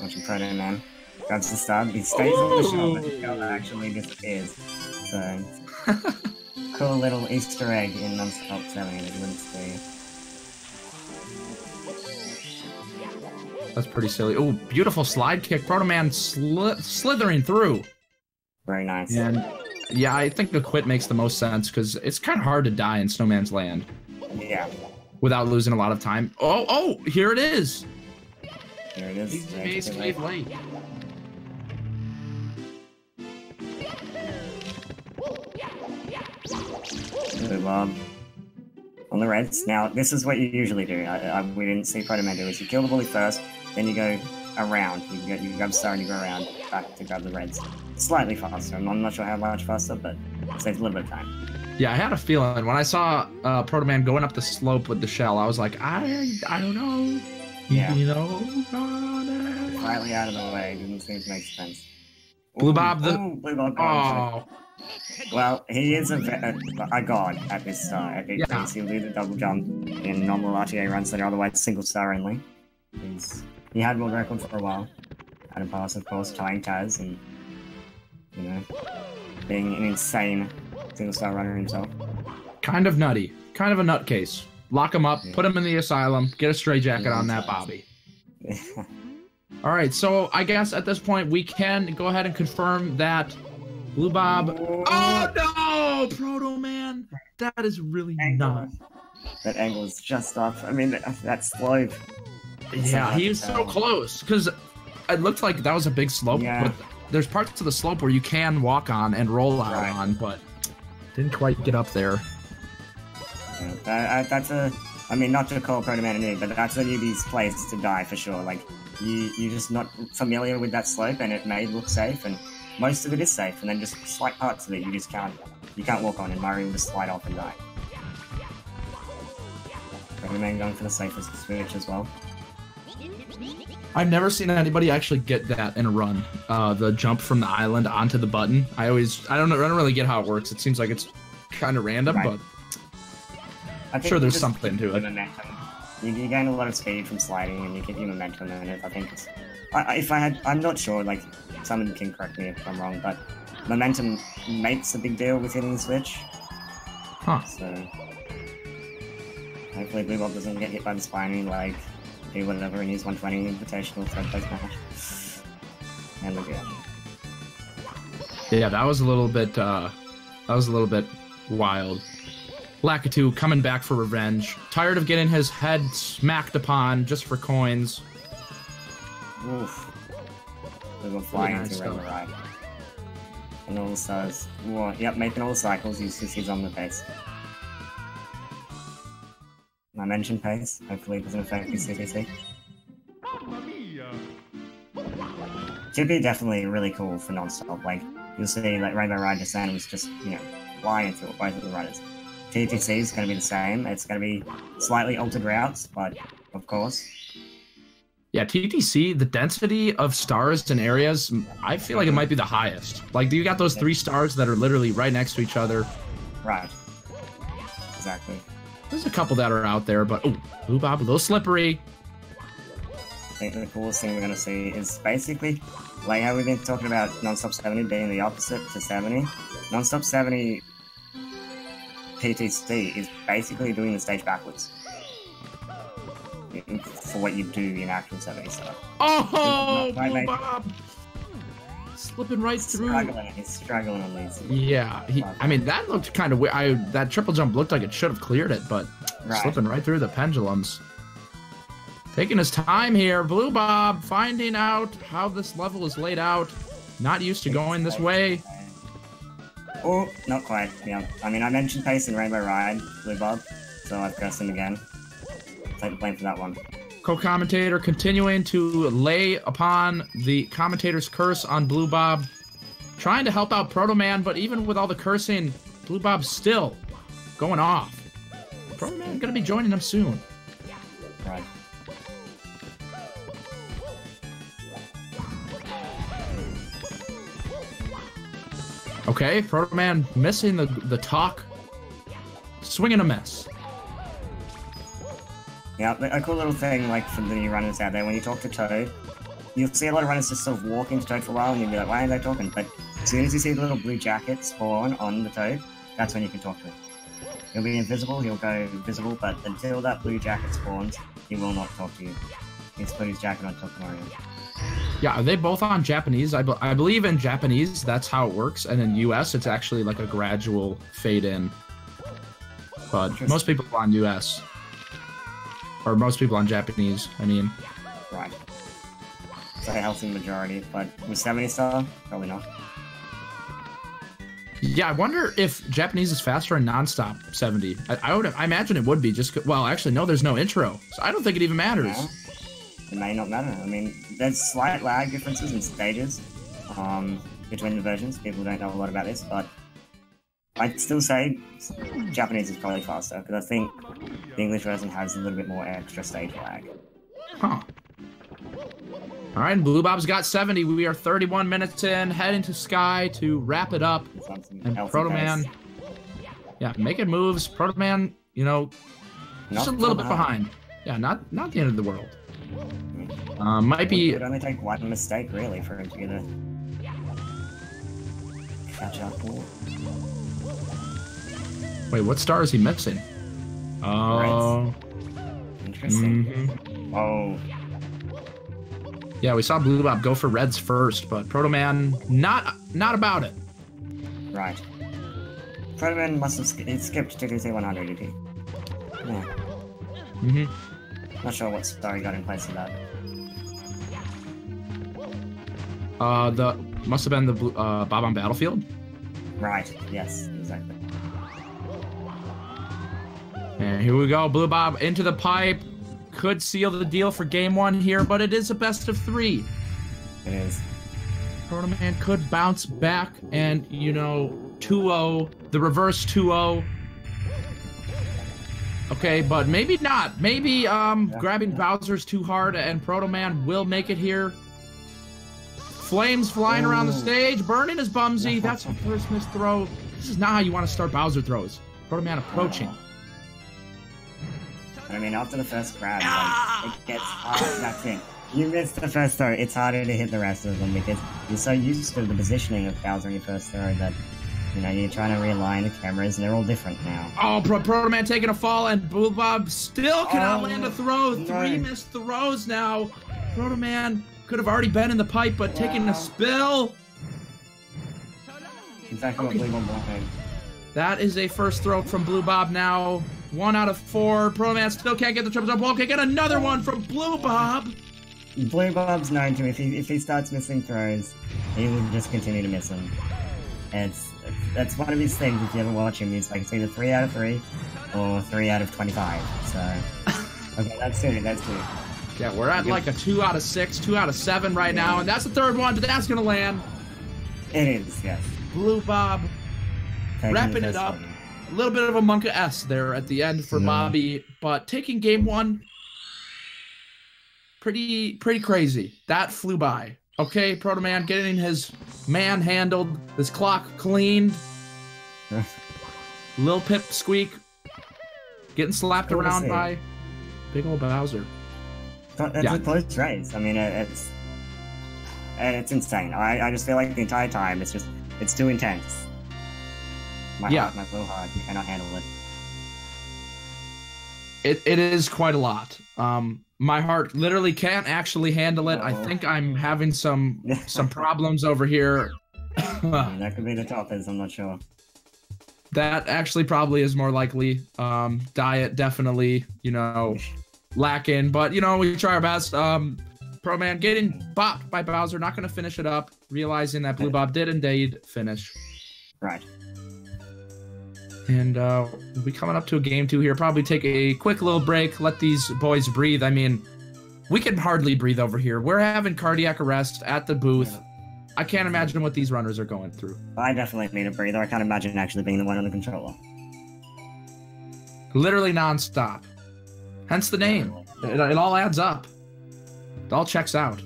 Watching Protoman. Grabs the star, he stays in the shell, but the shell actually disappears. So, cool little Easter egg in Nonstop 70 that you wouldn't see. That's pretty silly. Oh, beautiful slide kick. Protoman slithering through. Very nice. And yeah, I think the quit makes the most sense because it's kind of hard to die in Snowman's Land. Yeah. Without losing a lot of time. Oh, here it is. Here it is. He's Cave Lake. BlueBob. On the reds. Now, this is what you usually do. We didn't see Protoman do is you kill the bully first, then you go around. You grab star and you go around back to grab the reds. Slightly faster. I'm not sure how much faster, but it saves a little bit of time. Yeah, I had a feeling when I saw Protoman going up the slope with the shell, I was like, I don't know. Yeah. You know, Slightly out of the way. Didn't seem to make sense. BlueBob, BlueBob. Oh. Well, he is a god at this star. Yeah. He'll do the double jump in normal RTA runs that are otherwise single star only. He had world record for a while. Had a pass, of course, tying Taz and, you know, being an insane single star runner himself. Kind of nutty. Kind of a nutcase. Lock him up, put him in the asylum, get a stray jacket on that Bobby. All right, so I guess at this point we can go ahead and confirm that BlueBob. Oh no, Protoman! That is really not. That angle is just off. I mean, that slope. Yeah, he was so close because it looked like that was a big slope. Yeah. But there's parts of the slope where you can walk on and roll out on, but didn't quite get up there. Yeah, that's a. I mean, not to call Protoman a noob, but that's a newbie's place to die for sure. Like, you're just not familiar with that slope, and it may look safe, and most of it is safe, and then just slight parts of it you just can't walk on, and Murray will just slide off and die. Protoman going for the safest switch as well. I've never seen anybody actually get that in a run. The jump from the island onto the button. I don't really get how it works. It seems like it's kind of random, but I'm sure there's something to it. Momentum. You gain a lot of speed from sliding, and you get your momentum, and I think it's. I'm not sure. Like, someone can correct me if I'm wrong, but momentum makes a big deal with hitting the switch. Huh. So hopefully BlueBob doesn't get hit by the spiny, like do whatever in his 120 invitational third place match. And look at it. Yeah, that was a little bit wild. Lakitu coming back for revenge. Tired of getting his head smacked upon just for coins. Oof. BlueBob flying into the ride. And all the stars. Whoa, yep, making all the cycles. He's on the pace. I mentioned pace. Hopefully it doesn't affect his CTC. Should be definitely really cool for Nonstop. Like, you'll see like Rainbow Ride Descent was just, you know, flying through it, both of the riders. TTC is going to be the same. It's going to be slightly altered routes, but of course. Yeah, TTC, the density of stars and areas, I feel like it might be the highest. Like, you got those 3 stars that are literally right next to each other. Right. Exactly. There's a couple that are out there, but oh, BlueBob, a little slippery. I think the coolest thing we're going to see is basically, like how we've been talking about Nonstop 70 being the opposite to 70. Nonstop 70 PTC is basically doing the stage backwards for what you do in actual 70 stuff. Oh, BlueBob! Slipping right through. He's struggling on these. Yeah, I mean, that looked kind of weird. That triple jump looked like it should have cleared it, but slipping right through the pendulums. Taking his time here. BlueBob finding out how this level is laid out. Not used to going this way. Oh, not quite. Yeah, I mean, I mentioned pace in Rainbow Ride, BlueBob, so I've cursed him again. Take the blame for that one. Co-commentator continuing to lay upon the commentator's curse on BlueBob, trying to help out Protoman, but even with all the cursing, BlueBob's still going off. Protoman gonna be joining him soon. Right. Okay, Protoman missing the talk, swinging a miss. Yeah, a cool little thing, like, for the new runners out there, when you talk to Toad, you'll see a lot of runners just sort of walk into Toad for a while, and you'll be like, why are they talking? But as soon as you see the little blue jacket spawn on the Toad, that's when you can talk to him. He'll be invisible, he'll go visible, but until that blue jacket spawns, he will not talk to you. He's put his jacket on top of Mario. Yeah, are they both on Japanese? I believe in Japanese, that's how it works. And in US, it's actually like a gradual fade in. But most people on US. Or most people on Japanese, I mean. Right. It's a healthy majority, but with 70 star, probably not. Yeah, I wonder if Japanese is faster in Nonstop 70. I imagine it would be well, actually, no, there's no intro. So I don't think it even matters. Yeah. It may not matter. I mean, there's slight lag differences in stages between the versions. People don't know a lot about this, but I'd still say Japanese is probably faster, because I think the English version has a little bit more extra stage lag. Huh. All right, BlueBob's got 70. We are 31 minutes in, heading to Sky to wrap it up. And Protoman, yeah, making moves. Protoman, you know, just a little bit behind. Yeah, not the end of the world. Might be. It would only take one mistake, really, for him to get a catch up. Wait, what star is he missing? Oh. Interesting. Oh. Yeah, we saw BlueBob go for reds first, but Protoman not about it. Right. Protoman must have skipped to GSA 100, did he? Yeah. Not sure what star he got in place of that. Must have been the Bob on Battlefield. Right. Yes. Exactly. And here we go, BlueBob into the pipe. Could seal the deal for game one here, but it is a best of 3. It is. Protoman could bounce back and, you know, 2-0, the reverse 2-0. Okay, but maybe not. Maybe grabbing Bowser's too hard and Protoman will make it here. Flames flying around the stage, burning his Bumsy. That's a first missed throw. This is not how you want to start Bowser throws. Protoman approaching. I mean, after the first grab, like, it gets hard. That's it. You missed the first throw. It's harder to hit the rest of them because you're so used to the positioning of Bowser in your first throw that, you know, you're trying to realign the cameras and they're all different now. Oh, Protoman taking a fall and BlueBob still cannot land a throw. 3 missed throws now. Protoman could have already been in the pipe, but taking a spill. Exactly what BlueBob wanted. That is a first throw from BlueBob now. 1 out of 4. Protoman still can't get the triple jump wall. Can't get another one from BlueBob. BlueBob's known to, if he starts missing throws, he will just continue to miss them. And that's one of his things. If you ever watch him, he's like, it's either 3 out of 3 or 3 out of 25. So, okay, that's 2. That's 2. Yeah, we're at like a 2 out of 6, 2 out of 7 right now, and that's the third one, but that's gonna land. It is, yes. BlueBob wrapping it up. A little bit of a Monka S there at the end for Bobby, but taking game 1, pretty crazy. That flew by. Okay, Protoman getting his man handled, his clock cleaned. Lil Pip Squeak getting slapped around by big old Bowser. It's a close race. I mean, it's insane. I just feel like the entire time it's too intense. My little heart cannot handle it. It is quite a lot. My heart literally can't actually handle it. I think I'm having some problems over here. That could be the toppers, I'm not sure. That actually probably is more likely. Diet definitely, you know, lacking, but you know, we try our best. Proman getting bopped by Bowser, not gonna finish it up, realizing that BlueBob did indeed finish. Right. And we'll be coming up to a game 2 here. Probably take a quick little break, let these boys breathe. I mean, we can hardly breathe over here. We're having cardiac arrest at the booth. Yeah. I can't imagine what these runners are going through. I definitely need a breather. I can't imagine actually being the one on the controller. Literally non-stop. Hence the name. It all adds up. It all checks out.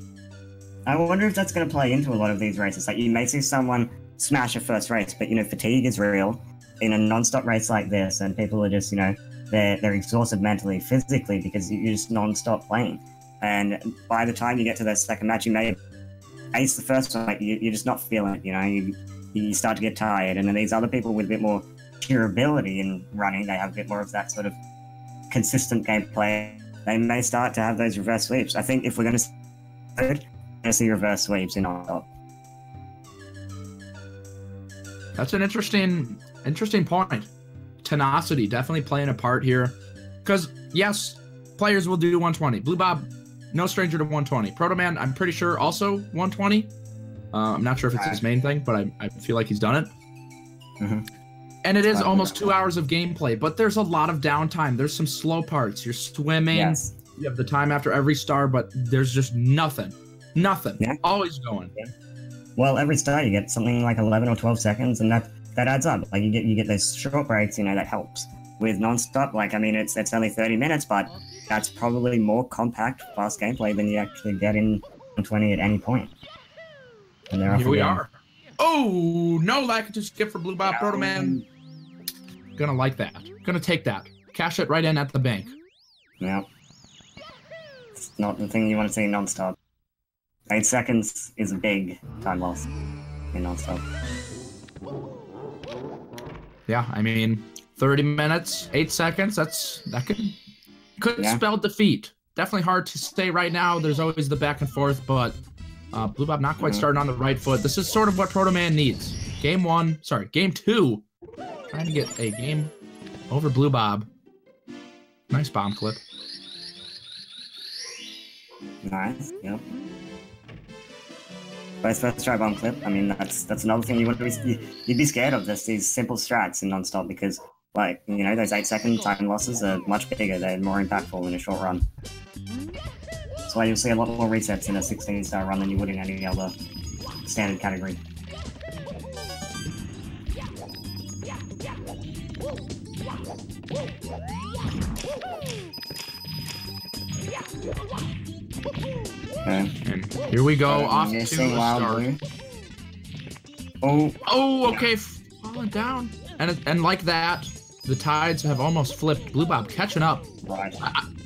I wonder if that's going to play into a lot of these races. Like, you may see someone smash a first race, but, you know, fatigue is real. In a non-stop race like this, and people are just, you know, they're exhausted mentally, physically, because you're just non-stop playing. And by the time you get to the second match, you may ace the first one, like you're just not feeling it, you know, you start to get tired. And then these other people with a bit more durability in running, they have a bit more of that sort of consistent gameplay they may start to have those reverse sweeps. I think if we're going to see reverse sweeps in Nonstop. That's an interesting point. Tenacity definitely playing a part here. Because, yes, players will do 120. BlueBob, no stranger to 120. Protoman, I'm pretty sure, also 120. I'm not sure if it's his main thing, but I feel like he's done it. Mm-hmm. And it is almost 2 hours of gameplay, but there's a lot of downtime. There's some slow parts. You're swimming. Yes. You have the time after every star, but there's just nothing. Nothing. Yeah. Always going. Yeah. Well, every star you get something like 11 or 12 seconds, and that adds up. Like you get those short breaks, that helps. With Nonstop, like, I mean, it's only 30 minutes, but that's probably more compact, fast gameplay than you actually get in 120 at any point. And here we are. Oh, no, that could just skip for BlueBob. Protoman. Gonna like that. Gonna take that. Cash it right in at the bank. Yeah. It's not the thing you want to see in Nonstop. 8 seconds is a big time loss in Nonstop. Yeah, I mean, 30 minutes, 8 seconds, that could spell defeat. Definitely hard to say right now. There's always the back and forth, but BlueBob not quite starting on the right foot. This is sort of what Protoman needs. Game 2. Trying to get a game over BlueBob. Nice bomb clip. Nice, yep. Both first try bomb clip. I mean, that's another thing you'd be scared of, just these simple strats in Nonstop, because, like, those 8-second time losses are much bigger. They're more impactful in a short run. That's why you'll see a lot more resets in a 16-star run than you would in any other standard category. Okay. And here we go, off to the start. Oh, okay, falling down. And like that, the tides have almost flipped. BlueBob catching up. Right.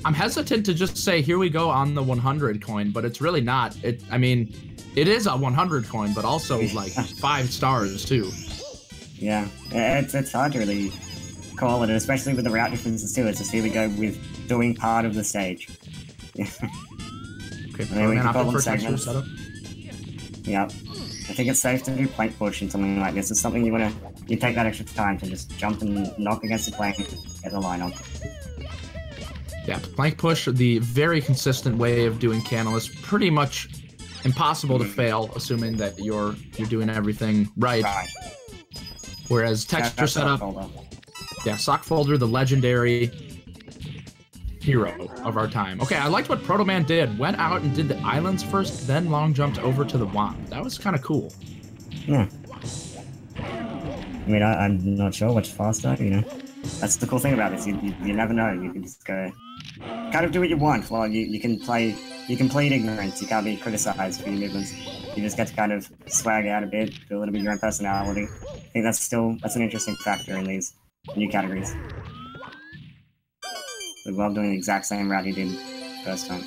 I'm hesitant to just say, here we go on the 100 coin, but it's really not. I mean, it is a 100 coin, but also like 5 stars too. Yeah, it's hard to really call it, especially with the route differences too. It's just here we go with doing part of the stage. Okay, setup. Yeah, I think it's safe to do plank push in something like this. It's something you take that extra time to just jump and knock against the plank and get the line on. Yeah, plank push, the very consistent way of doing Canalus, pretty much impossible to fail, assuming that you're doing everything right. Whereas texture setup, yeah, Sock Folder, the legendary hero of our time. Okay, I liked what Protoman did. Went out and did the islands first, then long jumped over to the wand. That was kind of cool. Yeah. I mean, I'm not sure which faster, That's the cool thing about this. You never know. You can just go, kind of do what you want. Well, you can plead ignorance. You can't be criticized for your movements. You just get to kind of swag out a bit, do a little bit of your own personality. I think that's an interesting factor in these new categories. We love doing the exact same route he did first time.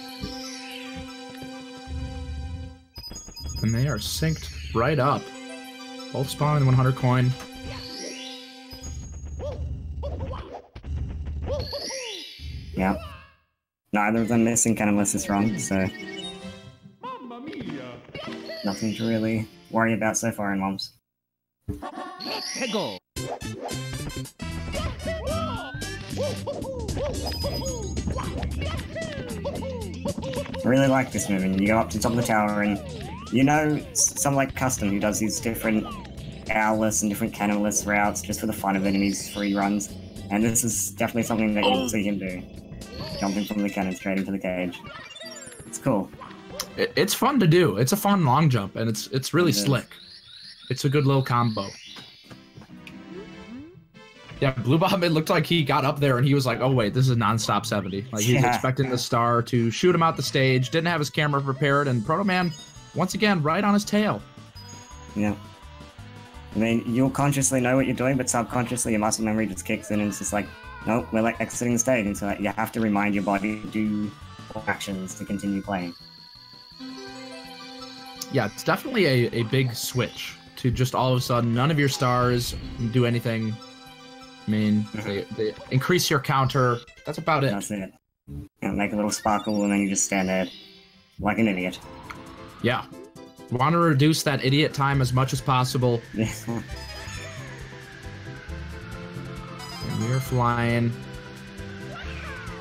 And they are synced right up. Both spawning 100 coin. Yeah. Neither of them missing Canalus is wrong, so nothing to really worry about so far in Moms. Go. I really like this movement. You go up to the top of the tower and someone like Custom who does these different Owless and different Canalus routes just for the fun of it in these free runs. And this is definitely something that you'll see him do. Jumping from the cannon straight into the cage. It's cool. It's fun to do. It's a fun long jump, and it's really slick. It's a good little combo. Yeah, BlueBob, it looked like he got up there and he was like, oh wait, this is a Nonstop 70. Like he was expecting the star to shoot him out the stage, didn't have his camera prepared, and Protoman, once again, right on his tail. Yeah. I mean, you'll consciously know what you're doing, but subconsciously your muscle memory just kicks in and it's just like, nope, we're like exiting the stage, and so you have to remind your body to do actions to continue playing. Yeah, it's definitely a big switch to just all of a sudden none of your stars do anything. I mean, they increase your counter. That's about it. That's it. make a little sparkle, and then you just stand there like an idiot. Yeah. Want to reduce that idiot time as much as possible. Yeah. And we're flying.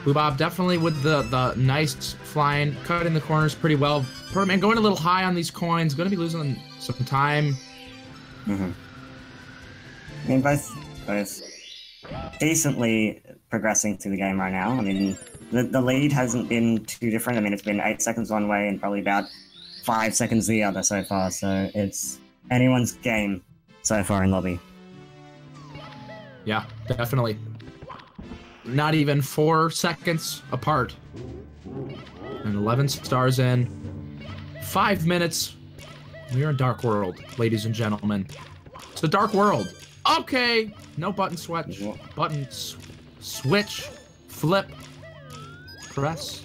BlueBob definitely with the nice flying, cutting the corners pretty well. Protoman going a little high on these coins, going to be losing some time. I mean, both decently progressing through the game right now. I mean, the lead hasn't been too different. I mean, it's been 8 seconds one way and probably about 5 seconds the other so far. So it's anyone's game so far in lobby. Yeah, definitely. Not even 4 seconds apart. And 11 stars in. 5 minutes. We're in Dark World, ladies and gentlemen. It's a Dark World. Okay. No button switch. Button switch. Flip. Press.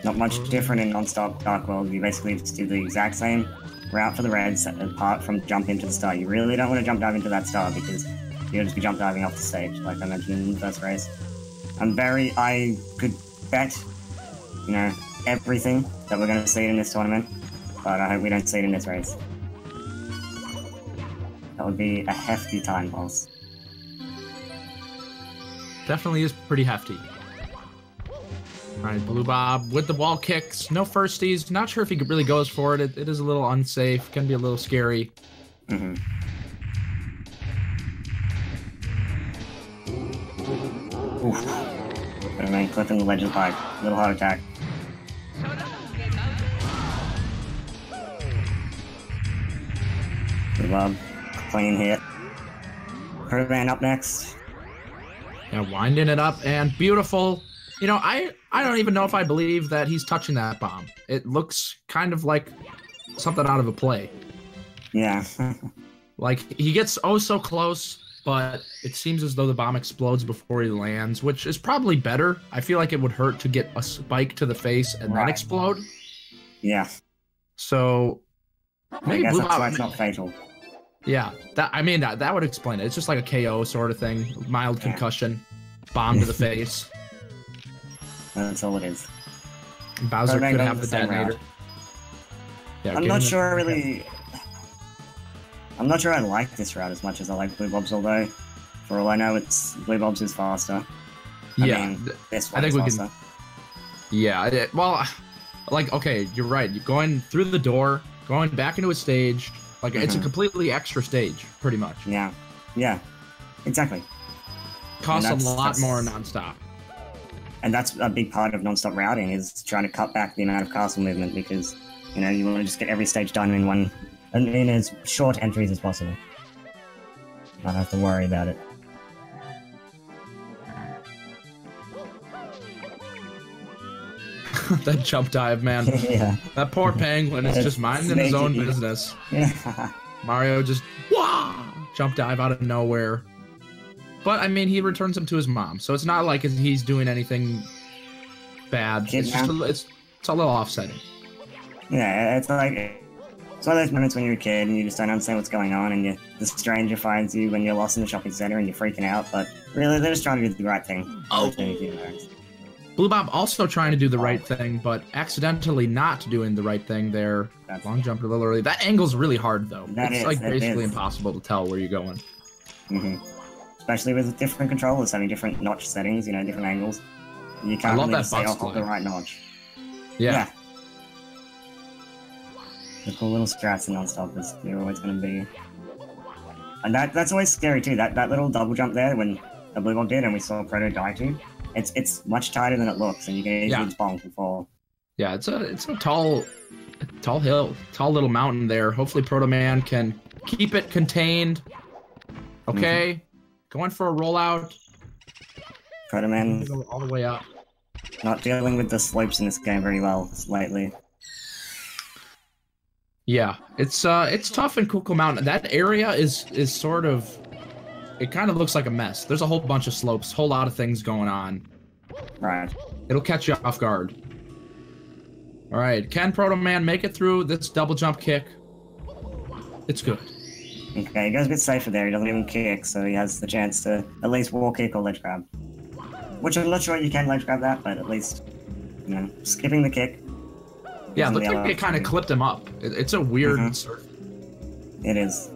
Not much different in Nonstop Dark World. You basically just do the exact same route for the reds, apart from jump into the star. You really don't want to jump dive into that star because you'll just be jump diving off the stage, like I mentioned in the first race. I could bet, you know, everything that we're going to see in this tournament, but I hope we don't see it in this race. That would be a hefty time loss. Definitely is pretty hefty. Alright, BlueBob with the wall kicks. No firsties. Not sure if he really goes for it. It is a little unsafe. Can be a little scary. Oof. But I clipping the ledge of pipe. Little heart attack. BlueBob, clean hit. Protoman up next. Yeah, winding it up and beautiful. You know, I don't even know if I believe that he's touching that bomb. It looks kind of like something out of a play. Yeah. Like, he gets oh so close, but it seems as though the bomb explodes before he lands, which is probably better. I feel like it would hurt to get a spike to the face and then explode. Yeah. So, maybe I guess that's why BlueBob, it's not fatal. yeah, that would explain it. It's just like a KO sort of thing. Mild concussion. Bomb to the face. That's all it is. Bowser could have the detonator. Yeah, I'm not sure really. I'm not sure I like this route as much as I like BlueBob's, although for all I know, it's BlueBob's is faster. Yeah, this one I think we faster. can. Yeah, well, like, okay, you're right. You're going through the door, going back into a stage. Like, it's a completely extra stage, pretty much. Yeah, yeah, exactly. Costs a lot more Nonstop. And that's a big part of Nonstop routing, is trying to cut back the amount of castle movement, because, you know, you want to just get every stage done in as short entries as possible. Not have to worry about it. That jump dive, man. Yeah. That poor penguin is just minding his own business. Yeah. Mario just jump dive out of nowhere. But I mean, he returns him to his mom, so it's not like he's doing anything bad. It's just it's a little offsetting. Yeah, it's like it's one of those moments when you're a kid and you just don't understand what's going on, and the stranger finds you when you're lost in the shopping center and you're freaking out. But really, they're just trying to do the right thing. Oh. BlueBob also trying to do the right thing, but accidentally not doing the right thing there. Long jump a little early. That angle's really hard, though. It's like basically impossible to tell where you're going. Especially with different controllers having different notch settings, you know, different angles. You can't really just stay off the right notch. Yeah. The cool little strats in Nonstop is they're always going to be. And that's always scary too. That little double jump there when the BlueBob did and we saw Proto die too. It's much tighter than it looks, and you can easily bonk and fall. Yeah, it's a tall hill, tall little mountain there. Hopefully Protoman can keep it contained. Okay, going for a rollout. Protoman go all the way up. Not dealing with the slopes in this game very well lately. Yeah, it's tough in Cuckoo Mountain. That area is sort of. It kind of looks like a mess. There's a whole bunch of slopes, whole lot of things going on. Right. It'll catch you off guard. All right, can Protoman make it through this double jump kick? It's good. Okay, he goes a bit safer there. He doesn't even kick, so he has the chance to at least wall kick or ledge grab. which I'm not sure you can ledge grab that, but at least, you know, skipping the kick. Yeah, it looked like it kind of clipped him up. It's a weird sort. It is.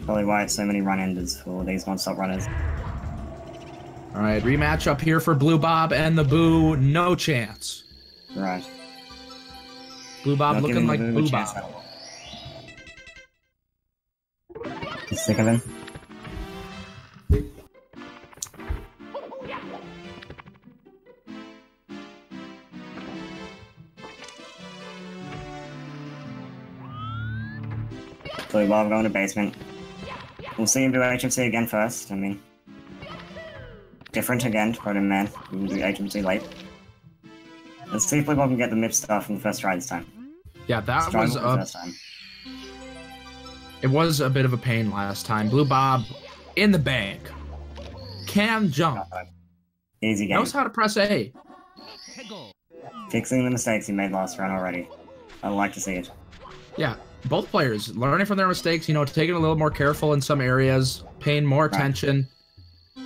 Probably why it's so many run-enders for these non-stop runners. All right, rematch up here for BlueBob and the Boo. No chance. Right. BlueBob looking like BlueBob. You sick of him? BlueBob going to basement. We'll see him do HMC again first. I mean, different again to Protoman. We'll do HMC late. Let's see if BlueBob can get the MIP star from the first try this time. Yeah, that was it was a bit of a pain last time. BlueBob in the bag. Can jump. Easy game. Knows how to press A. Fixing the mistakes he made last run already. I'd like to see it. Yeah, both players learning from their mistakes, you know, taking a little more careful in some areas, paying more attention. I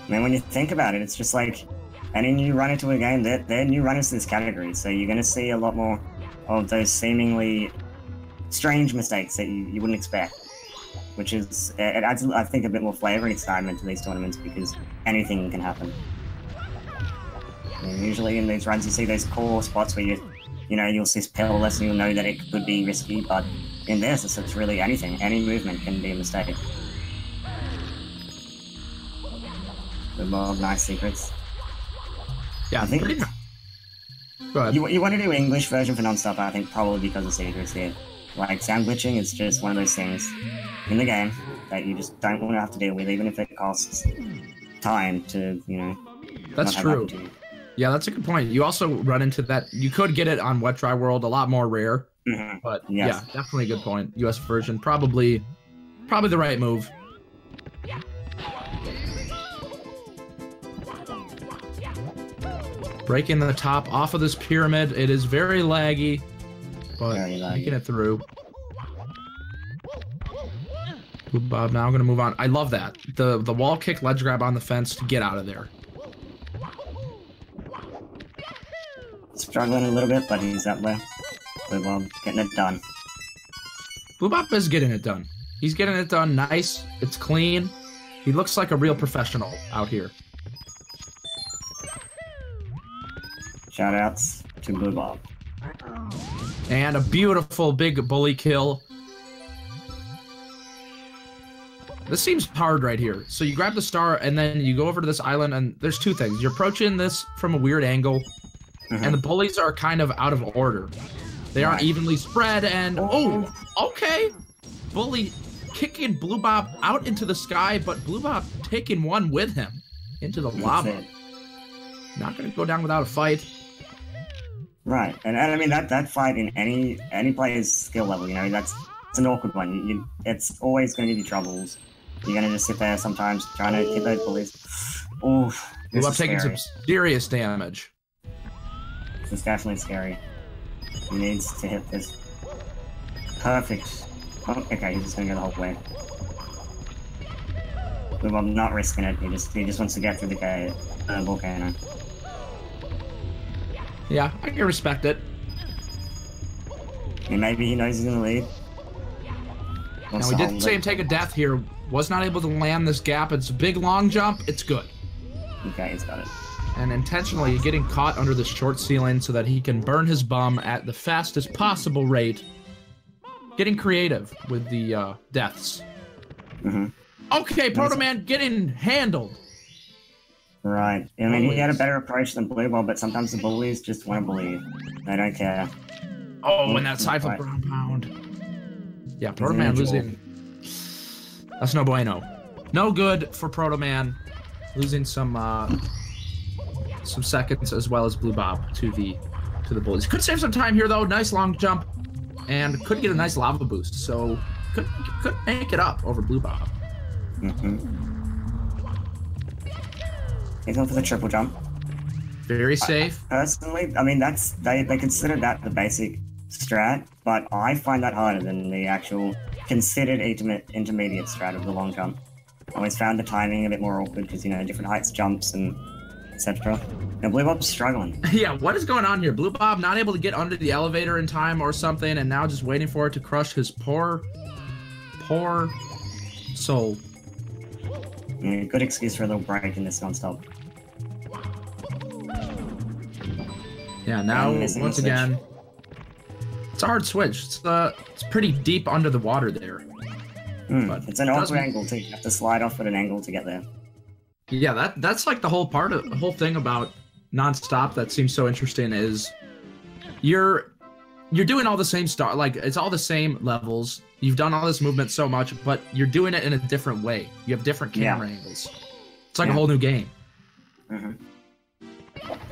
mean, when you think about it, it's just like any new run into a game, they're new runners to this category, so you're going to see a lot more of those seemingly strange mistakes that you wouldn't expect. Which is, it adds, I think, a bit more flavor and excitement to these tournaments because anything can happen. And usually in these runs you see those core spots where you'll see perilous and you'll know that it could be risky, but in this it's really anything. Any movement can be a mistake. BlueBob, nice secrets. Yeah, I think pretty Go ahead. You want to do English version for Nonstop, I think, probably because of secrets here. Like, sound glitching is just one of those things in the game that you just don't want to have to deal with, even if it costs time to, you know... That's true. Yeah, that's a good point. You also run into that... You could get it on Wet Dry World, a lot more rare. But, yeah, definitely a good point. US version, probably the right move. Breaking the top off of this pyramid. It is very laggy, but making it through. BlueBob now going to move on. I love that. The wall kick ledge grab on the fence to get out of there. Struggling a little bit, but he's up there. BlueBob getting it done. BlueBob is getting it done. He's getting it done nice. It's clean. He looks like a real professional out here. Shoutouts to BlueBob. And a beautiful big bully kill. This seems hard right here. So you grab the star and then you go over to this island and there's two things. You're approaching this from a weird angle and the bullies are kind of out of order. They aren't evenly spread and oh, okay. Bully kicking BlueBob out into the sky, but BlueBob taking one with him into the lava. Not gonna go down without a fight. Right, and I mean that fight in any player's skill level, you know, it's an awkward one. It's always going to give you troubles. You're going to just sit there sometimes trying to hit those bullies. Ooh, this is taking scary. some serious damage. This is definitely scary. He needs to hit this. Perfect. Oh, okay, he's just going to go the whole way. BlueBob not risking it. He just wants to get through the volcano. Yeah, I can respect it. And maybe he knows he's in the lead. Now, we did see him take a death here. Was not able to land this gap. It's a big long jump. It's good. Okay, he's got it. And intentionally getting caught under the short ceiling so that he can burn his bum at the fastest possible rate. Getting creative with the deaths. Okay, Protoman getting handled. Right. I mean, he had a better approach than BlueBob, but sometimes the bullies just won't believe. They don't care. Oh, and that side flip ground pound. Yeah, Protoman losing. That's no bueno. No good for Protoman. Losing some seconds as well as BlueBob to the bullies. Could save some time here though. Nice long jump, and could get a nice lava boost. So could make it up over BlueBob. He's going for the triple jump. Very safe. Personally, I mean, they consider that the basic strat, but I find that harder than the actual considered intermediate strat of the long jump. Always found the timing a bit more awkward because, you know, different heights, jumps, and etc. Now BlueBob's struggling. Yeah, what is going on here? BlueBob not able to get under the elevator in time or something, and now just waiting for it to crush his poor soul. Yeah, good excuse for a little break in this nonstop. Yeah, now once again, it's a hard switch. It's pretty deep under the water there. But it's an awkward angle too. You have to slide off at an angle to get there. Yeah, that's like the whole thing about Nonstop that seems so interesting is you're doing all the same stuff. Like it's all the same levels. You've done all this movement so much, but you're doing it in a different way. You have different camera angles. It's like a whole new game.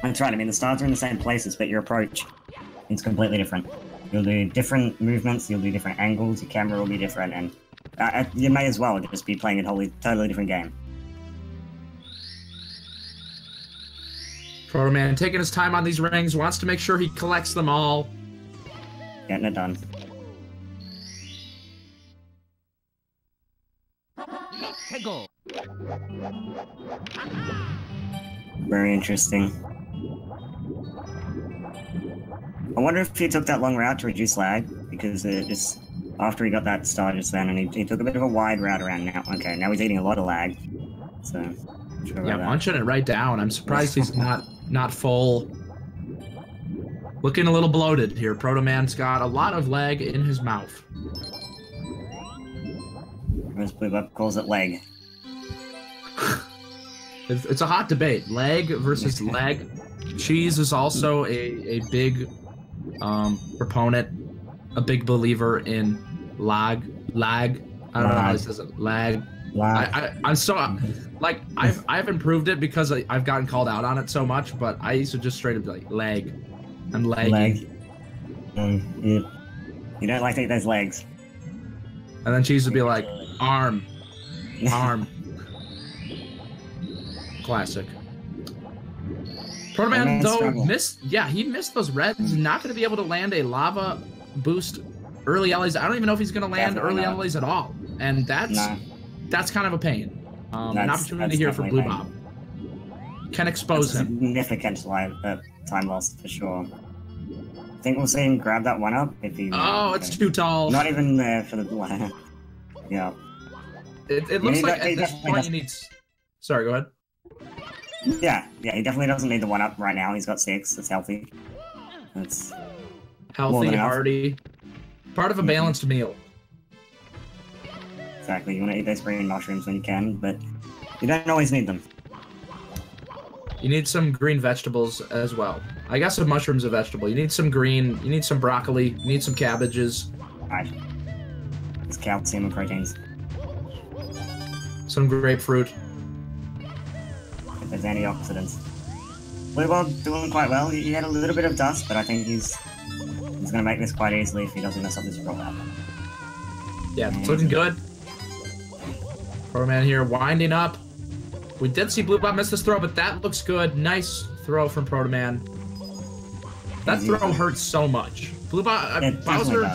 That's right. I mean, the stars are in the same places, but your approach is completely different. You'll do different movements. You'll do different angles. Your camera will be different, and you may as well just be playing a totally different game. Protoman taking his time on these rings, wants to make sure he collects them all. Getting it done. Very interesting. I wonder if he took that long route to reduce lag, because it just after he got that star just then, and he took a bit of a wide route around now. Okay, now he's eating a lot of lag. So yeah, munching it right down. I'm surprised he's not full. Looking a little bloated here. Protoman's got a lot of leg in his mouth. As BlueBob calls it, leg. It's a hot debate. Leg versus leg. Cheese is also a big proponent, a big believer in lag. I don't know how he says it. Lag. I'm so like I've improved it because I've gotten called out on it so much, but I used to just straight up be like leg. I'm lagging. Leg. You don't like to eat those legs. And then Cheese would be like arm. Classic. Protoman though he missed those reds. Not going to be able to land a lava boost early Ellie's. I don't even know if he's going to land early Ellie's at all, and that's kind of a pain. An opportunity here for BlueBob. Can expose him. Significant time loss for sure. I think we'll see him grab that one up if he. Oh, it's too tall. Not even there for the. Yeah. It looks like at this point he needs. Sorry, go ahead. Yeah, he definitely doesn't need the one up right now. He's got 6. That's healthy. That's healthy, hearty. Part of a balanced meal. Exactly. You want to eat those green mushrooms when you can, but you don't always need them. You need some green vegetables as well. I guess a mushroom's a vegetable. You need some green. You need some broccoli. You need some cabbages. Alright. It's calcium and proteins. Some grapefruit. There's antioxidants. BlueBob doing quite well. He had a little bit of dust, but I think he's going to make this quite easily if he doesn't mess up this roll out. Yeah, it's looking good. Protoman here winding up. We did see BlueBob miss this throw, but that looks good. Nice throw from Protoman. That throw hurts so much. BlueBob, Bowser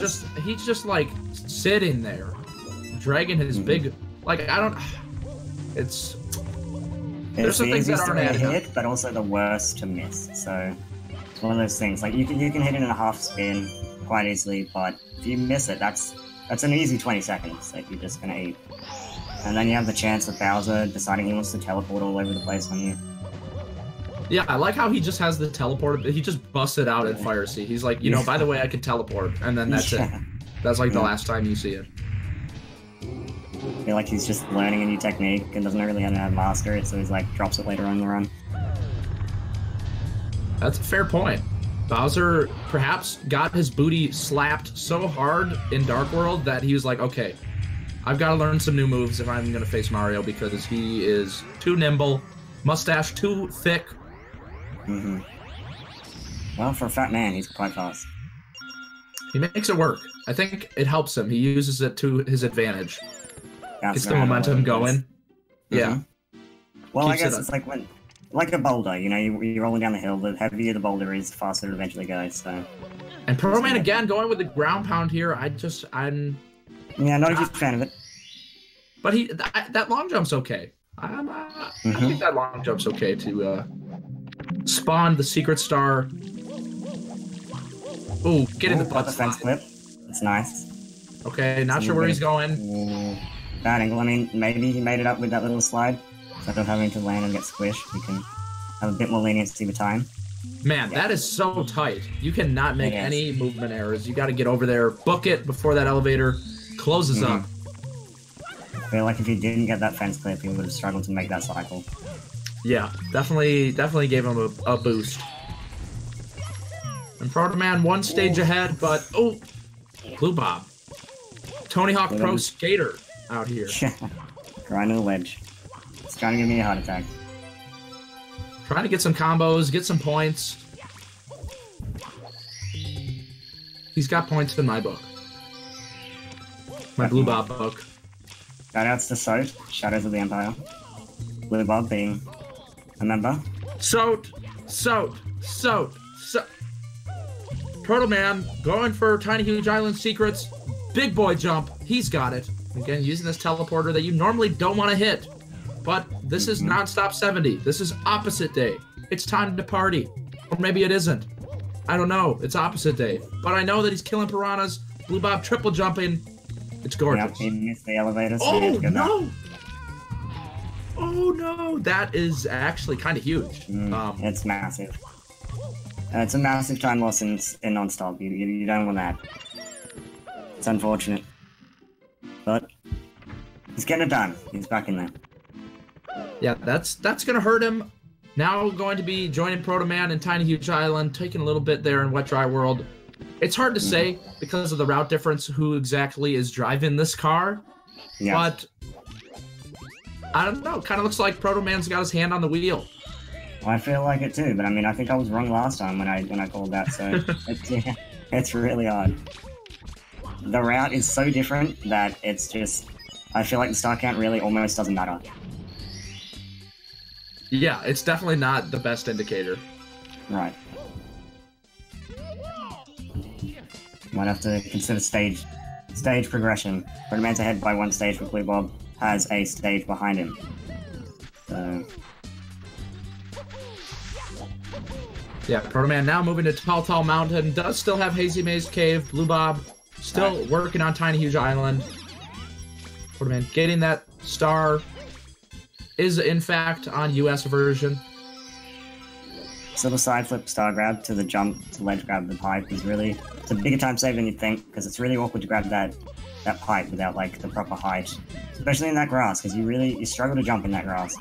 he's just like sitting there, dragging his big, like there's some things that aren't adding hit, but also the worst to miss. So it's one of those things. Like you can hit it in a half spin quite easily, but if you miss it, that's an easy 20 seconds that you're just gonna eat. And then you have the chance of Bowser deciding he wants to teleport all over the place on you. Yeah, I like how he just has the teleport. He just busts it out in Fire Sea. He's like, you know, by the way, I can teleport, and then that's it. That's like the last time you see it. I feel like he's just learning a new technique and doesn't really know how to master it, so he's like drops it later on in the run. That's a fair point. Bowser perhaps got his booty slapped so hard in Dark World that he was like, okay, I've got to learn some new moves if I'm going to face Mario because he is too nimble, mustache too thick. Well, for a fat man, he's quite fast. He makes it work. I think it helps him. He uses it to his advantage. Gets the momentum going. Yeah. Well, I guess it's like a boulder, you know, you're rolling down the hill, the heavier the boulder is, the faster it eventually goes, so... And Protoman again going with the ground pound here, I'm... Yeah, not a huge fan of it. But that long jump's okay. I think that long jump's okay to spawn the secret star. Ooh, get in the butt fence clip. It's nice. Okay, not sure where he's going. Bad angle. I mean, maybe he made it up with that little slide. Instead of having to land and get squished, we can have a bit more leniency with time. Man, that is so tight. You cannot make any movement errors. You got to get over there, book it before that elevator closes up. I feel like if he didn't get that fence clip, he would have struggled to make that cycle. Yeah, definitely gave him a boost. And Protoman one stage ahead, but BlueBob, Tony Hawk Pro Skater out here. Grinding the ledge. It's trying to give me a heart attack. Trying to get some combos, get some points. He's got points in my book. My BlueBob book. Shoutouts to Soat, Shadows of the Empire. BlueBob being a member. Soat. Protoman going for Tiny Huge Island secrets. Big boy jump. He's got it. Again, using this teleporter that you normally don't want to hit. But this is Nonstop 70. This is opposite day. It's time to party. Or maybe it isn't. I don't know. It's opposite day. But I know that he's killing piranhas. BlueBob triple jumping. It's gorgeous. Yep, he missed the elevator, so no! Oh no! That is actually kind of huge. It's massive. It's a massive time loss in Nonstop. You don't want that. It's unfortunate. But he's getting it done. He's back in there. Yeah, that's gonna hurt him. Now going to be joining Protoman and Tiny Huge Island, taking a little bit there in Wet Dry World. It's hard to say because of the route difference who exactly is driving this car. Yeah. But I don't know. Kind of looks like Protoman's got his hand on the wheel. Well, I feel like it too, but I mean, I think I was wrong last time when I called that, so it's really odd. The route is so different that it's just, I feel like the star count really almost doesn't matter. Yeah, it's definitely not the best indicator. Right. Might have to consider stage progression. Protoman's ahead by one stage, but BlueBob has a stage behind him. So... yeah, Protoman now moving to Tall Mountain. Does still have Hazy Maze Cave. BlueBob still working on Tiny Huge Island. Protoman getting that star. Is in fact on US version. So the side flip star grab to the jump to ledge grab the pipe is really, it's a bigger time save than you'd think, because it's really awkward to grab that pipe without like the proper height, especially in that grass, because you struggle to jump in that grass.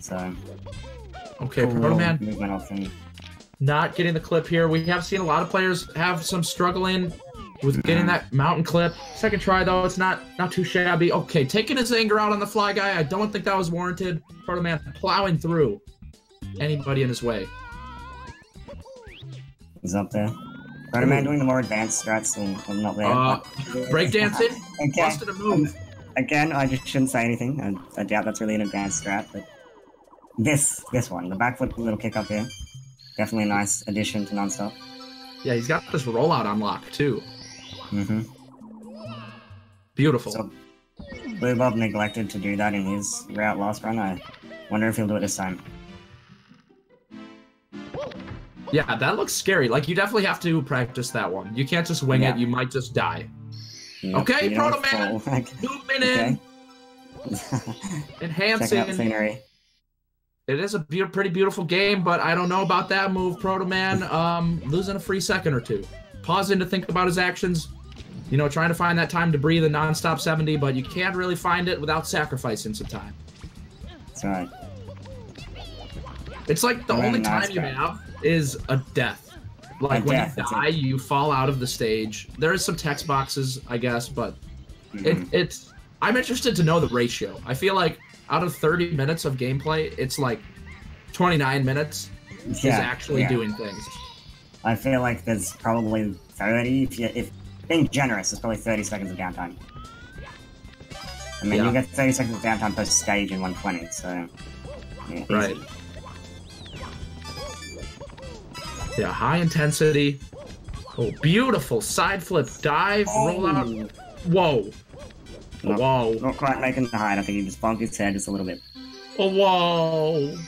So okay, cool Protoman movement option. Not getting the clip here. We have seen a lot of players have some struggling with getting that mountain clip. Second try though, it's not too shabby. Okay, taking his anger out on the fly guy. I don't think that was warranted. Protoman plowing through anybody in his way. He's up there. Protoman doing the more advanced strats than not there. Breakdancing? Busted a move. Again, I just shouldn't say anything. I doubt that's really an advanced strat, but this one, the backflip little kick up here, definitely a nice addition to Nonstop. Yeah, he's got this rollout on lock too. Beautiful. So, BlueBob neglected to do that in his route last run. I wonder if he'll do it this time. Yeah, that looks scary. Like, you definitely have to practice that one. You can't just wing it. You might just die. Yep. Okay, Protoman! Zooming in! Enhancing. Checking out the scenery. It is a pretty beautiful game, but I don't know about that move, Protoman. Losing a free second or two. Pausing to think about his actions. You know, trying to find that time to breathe in Nonstop 70, but you can't really find it without sacrificing some time. That's right. It's like the only time you have is a death. Like when you die, you fall out of the stage. There is some text boxes, I guess, but it's... I'm interested to know the ratio. I feel like out of 30 minutes of gameplay, it's like 29 minutes is actually doing things. I feel like there's probably 30, if being generous, there's probably 30 seconds of downtime. I mean, you get 30 seconds of downtime per stage in 120, so... yeah, right. Yeah, high intensity. Oh, beautiful side flip, dive, roll out. Whoa. Whoa. Not quite making the height. I think he just bonked his head just a little bit. Oh, whoa.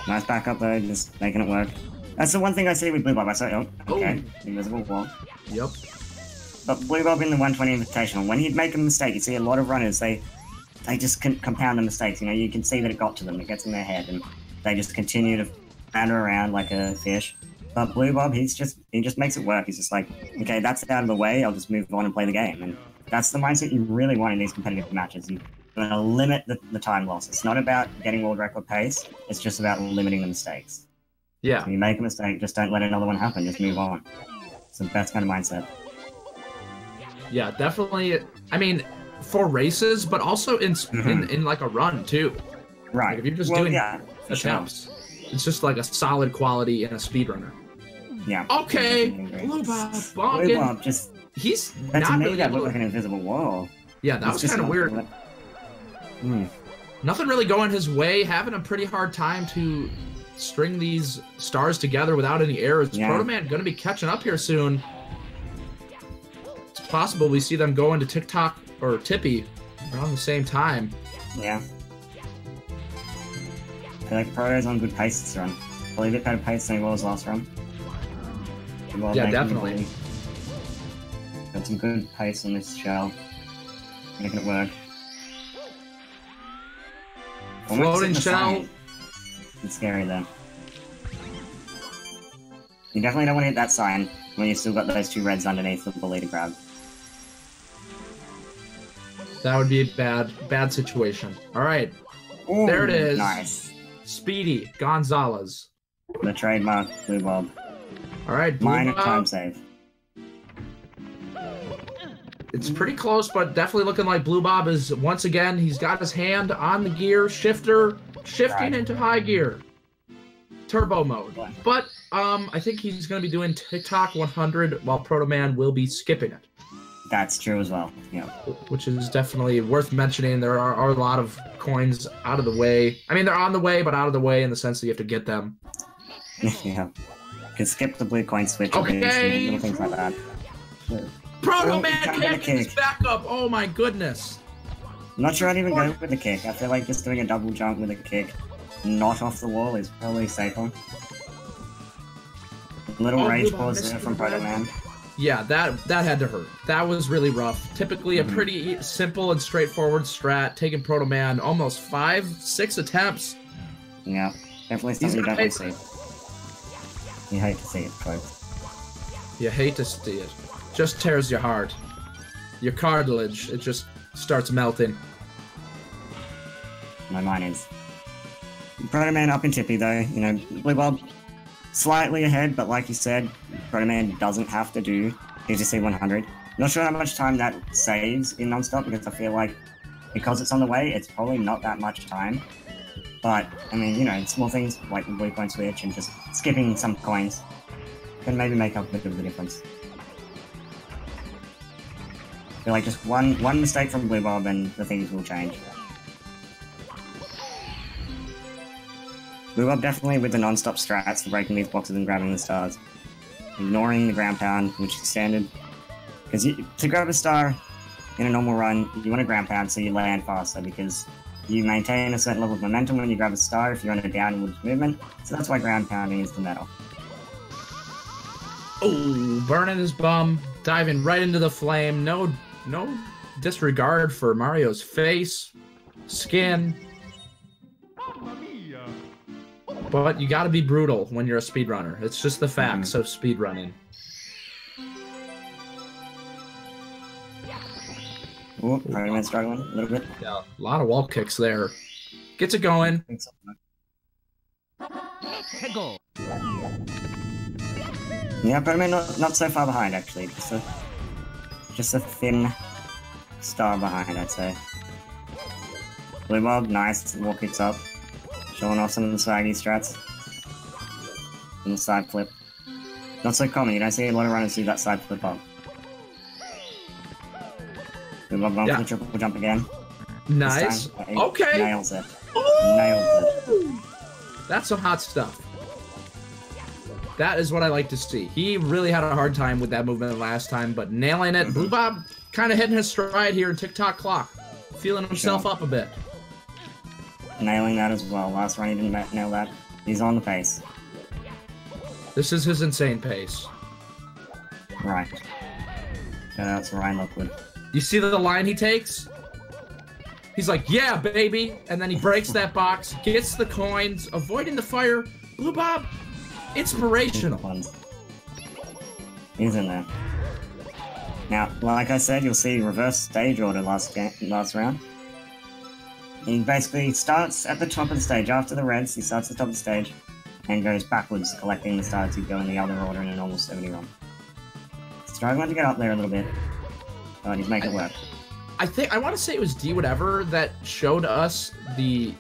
Nice backup though, just making it work. That's the one thing I see with BlueBob. I say, oh, okay, invisible wall. Yep. But BlueBob in the 120 Invitational, when he'd make a mistake, you see a lot of runners, they just compound the mistakes. You know, you can see that it got to them, it gets in their head, and they just continue to patter around like a fish. But BlueBob, he just makes it work. He's just like, okay, that's out of the way, I'll just move on and play the game. And that's the mindset you really want in these competitive matches. You want to limit the time loss. It's not about getting world record pace, it's just about limiting the mistakes. Yeah. So you make a mistake, just don't let another one happen, just move on. It's the best kind of mindset. Yeah, definitely. I mean, for races, but also in like a run too. Right. Like if you're just doing attempts, it's just like a solid quality in a speedrunner. Yeah. Okay, BlueBob, BlueBob just he's that not to me really that looked like an invisible wall. Yeah, that was kind of weird. Nothing really going his way. Having a pretty hard time to string these stars together without any errors. Yeah. Protoman going to be catching up here soon. It's possible we see them go into TikTok or Tippy around the same time. Yeah. I feel like Proto's on good pace this run. Probably a bit better pace than he was last run. Yeah, definitely. Got some good pace on this shell. Making it work. Floating shell. It's scary though. You definitely don't want to hit that sign when you've still got those two reds underneath the bully to grab. That would be a bad situation. All right. Ooh, there it is. Nice. Speedy Gonzalez. The trademark BlueBob. All right, Minor time save. It's pretty close, but definitely looking like BlueBob is, once again, he's got his hand on the gear shifter, shifting into high gear. Turbo mode. But I think he's going to be doing TikTok 100 while Protoman will be skipping it. That's true as well, yeah. Which is definitely worth mentioning. There are a lot of coins out of the way. I mean, they're on the way, but out of the way in the sense that you have to get them. Yeah. You can skip the blue coin switch. Okay. Little things like that. Protoman can't get his back up. Oh my goodness. I'm not sure I'd even go with the kick. I feel like just doing a double jump with a kick, not off the wall, is probably safer. Little rage pause there from Protoman. Yeah, that had to hurt. That was really rough. Typically a pretty simple and straightforward strat, taking Protoman almost 5-6 attempts. Yeah, definitely something you don't want to see. You hate to see it, folks. You hate to see it. Just tears your heart. Your cartilage, it just starts melting. My mind is. Protoman up in Tippy though, you know, BlueBob slightly ahead, but like you said, Protoman doesn't have to do GSA 100. Not sure how much time that saves in Nonstop, because I feel like because it's on the way, it's probably not that much time. But, I mean, you know, small things like the blue coin switch and just skipping some coins can maybe make up a bit of the difference. I feel like just one mistake from BlueBob and the things will change. BlueBob definitely with the non-stop strats for breaking these boxes and grabbing the stars. Ignoring the ground pound, which is standard. Because to grab a star in a normal run, you want to ground pound so you land faster, because you maintain a certain level of momentum when you grab a star if you're on a downwards movement. So that's why ground pounding is the meta. Oh, burning his bum, diving right into the flame. No disregard for Mario's face, skin. But you gotta be brutal when you're a speedrunner. It's just the facts of speedrunning. Oh, Protoman struggling a little bit. Yeah, a lot of wall kicks there. Gets it going. Yeah, Protoman not so far behind actually. Just a thin star behind, I'd say. BlueBob, nice, wall kicks up. Showing off some of the swaggy strats. And the side flip. Not so common, you don't see a lot of runners do that side flip up. BlueBob going for the triple jump again. Nice. Okay. Nails it. Ooh! Nails it. That's some hot stuff. That is what I like to see. He really had a hard time with that movement last time, but nailing it. BlueBob kind of hitting his stride here in TikTok clock. Feeling himself up a bit. Nailing that as well. Last run he didn't nail that. He's on the pace. This is his insane pace. Right. Shout out to Ryan Lockwood. You see the line he takes? He's like, yeah, baby! And then he breaks that box, gets the coins, avoiding the fire. BlueBob, inspirational. He's in there. Now, like I said, you'll see reverse stage order last round. He basically starts at the top of the stage. After the reds, he starts at the top of the stage and goes backwards, collecting the stars to go in the other order in a normal 70 run. Struggling to get up there a little bit, but he's making it work. I want to say it was D whatever that showed us the...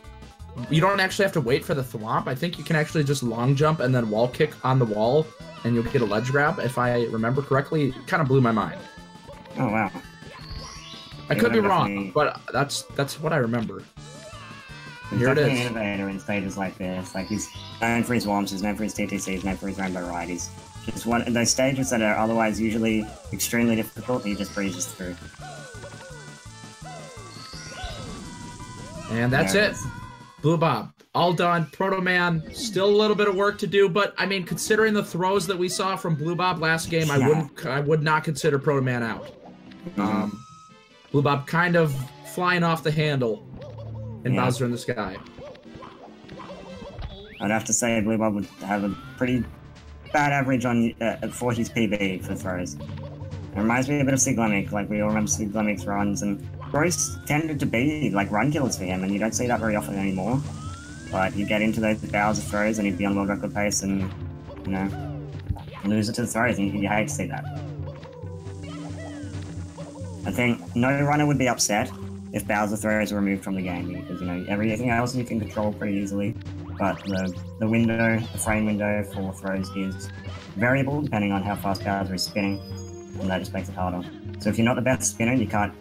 You don't actually have to wait for the thwomp. I think you can actually just long jump and then wall kick on the wall, and you'll get a ledge grab. If I remember correctly, it kind of blew my mind. Oh, wow. I could be wrong, but that's what I remember. Here it is. He's an innovator in stages like this. Like, he's known for his womps, he's known for his TTCs, he's known for his rainbow ride. He's just one of those stages that are otherwise usually extremely difficult, he just breezes through. And that's it. BlueBob, all done. Protoman, still a little bit of work to do, but I mean, considering the throws that we saw from BlueBob last game, I would not consider Protoman out. BlueBob kind of flying off the handle in Bowser in the Sky. I'd have to say BlueBob would have a pretty bad average on for his PB for throws. It reminds me a bit of Siglemic, like we all remember Siglemic's runs, and throws tended to be like run killers for him, and you don't see that very often anymore. But you get into those Bowser throws and he'd be on world record pace and, you know, lose it to the throws, and you hate to see that. I think no runner would be upset if Bowser throws were removed from the game, because, you know, everything else you can control pretty easily, but the frame window for throws is variable depending on how fast Bowser is spinning, and that just makes it harder. So if you're not the best spinner, you can't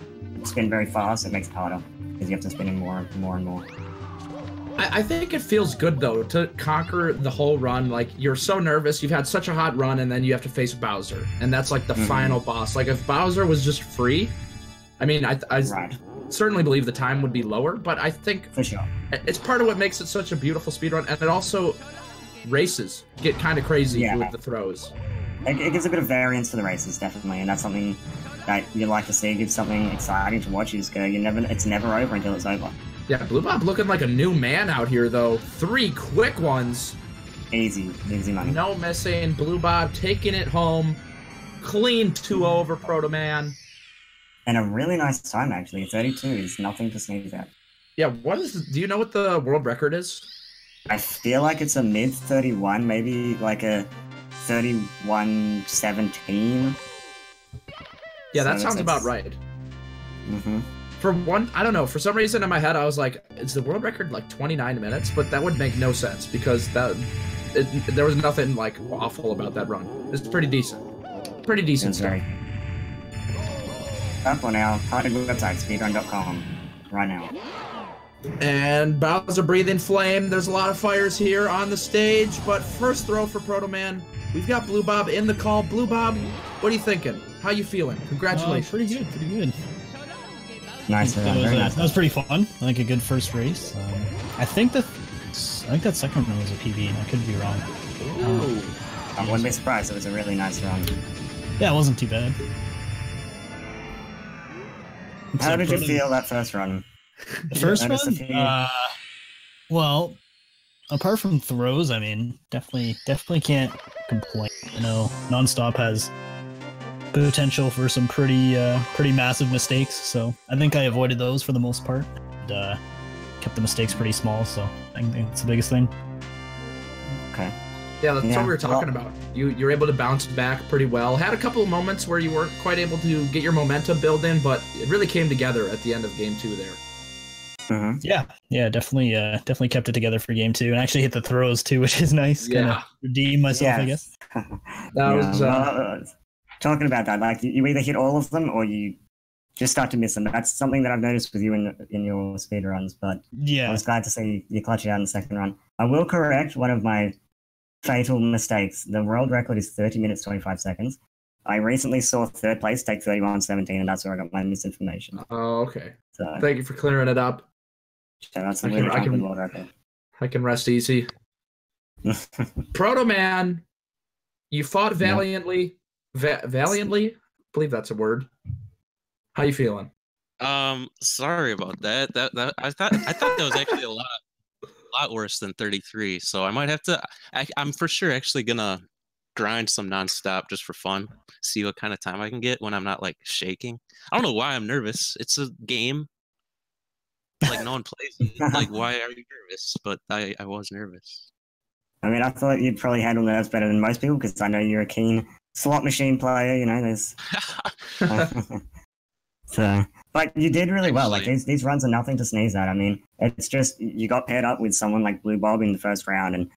spin very fast, it makes it harder, because you have to spin in more and more. I think it feels good, though, to conquer the whole run. Like, you're so nervous, you've had such a hot run, and then you have to face Bowser, and that's like the final boss. Like, if Bowser was just free, I mean, I certainly believe the time would be lower, but I think for sure it's part of what makes it such a beautiful speedrun, and it also races get kind of crazy with the throws. It gives a bit of variance to the races, definitely, and that's something that you like to see. It gives something exciting to watch. It's never over until it's over. Yeah, BlueBob looking like a new man out here, though. 3 quick ones. Easy money. No missing. BlueBob taking it home. Clean 2 over Protoman. And a really nice time, actually. 32 is nothing to sneeze at. Yeah, do you know what the world record is? I feel like it's a mid 31, maybe like a 31:17. Yeah, that sounds about right. For one, I don't know, for some reason in my head I was like, is the world record like 29 minutes? But that would make no sense, because there was nothing like awful about that run. It's pretty decent. Pretty decent stuff. Up on our partner website, speedrun.com, right now. And Bowser breathing flame. There's a lot of fires here on the stage, but first throw for Protoman. We've got BlueBob in the call. BlueBob, what are you thinking? How you feeling? Congratulations. Pretty good. Nice. That was pretty fun. I think a good first race. I think that second run was a PB. I could be wrong. I wouldn't be surprised. It was a really nice run. Yeah, it wasn't too bad. How did you feel that first run? The first run? Well, apart from throws, I mean, definitely can't complain. You know, Nonstop has potential for some pretty massive mistakes, so I think I avoided those for the most part. And, kept the mistakes pretty small, so I think that's the biggest thing. Okay. Yeah, that's what we were talking about. You're able to bounce back pretty well. Had a couple of moments where you weren't quite able to get your momentum build in, but it really came together at the end of game 2 there. Yeah, definitely kept it together for game 2, and actually hit the throws too, which is nice. Kind of redeem myself, I guess. That was talking about that. Like, you either hit all of them or you just start to miss them. That's something that I've noticed with you in your speed runs. But I was glad to see you clutch it out in the second run. I will correct one of my fatal mistakes. The world record is 30 minutes 25 seconds. I recently saw third place take 31.17, and that's where I got my misinformation. Oh, okay. So thank you for clearing it up. so that's the really jumping world record. I can rest easy. Protoman, you fought valiantly. Valiantly? I believe that's a word. How you feeling? Sorry about that. That I thought that was actually a lot worse than 33. So I might have to. I'm for sure actually gonna grind some nonstop just for fun. See what kind of time I can get when I'm not like shaking. I don't know why I'm nervous. It's a game. Like no one plays it. Like why are you nervous? But I was nervous. I mean, I thought you'd probably handle nerves better than most people because I know you're a keen slot machine player. You know, there's. So, but you did really well. Like these runs are nothing to sneeze at. I mean, it's just you got paired up with someone like BlueBob in the first round, and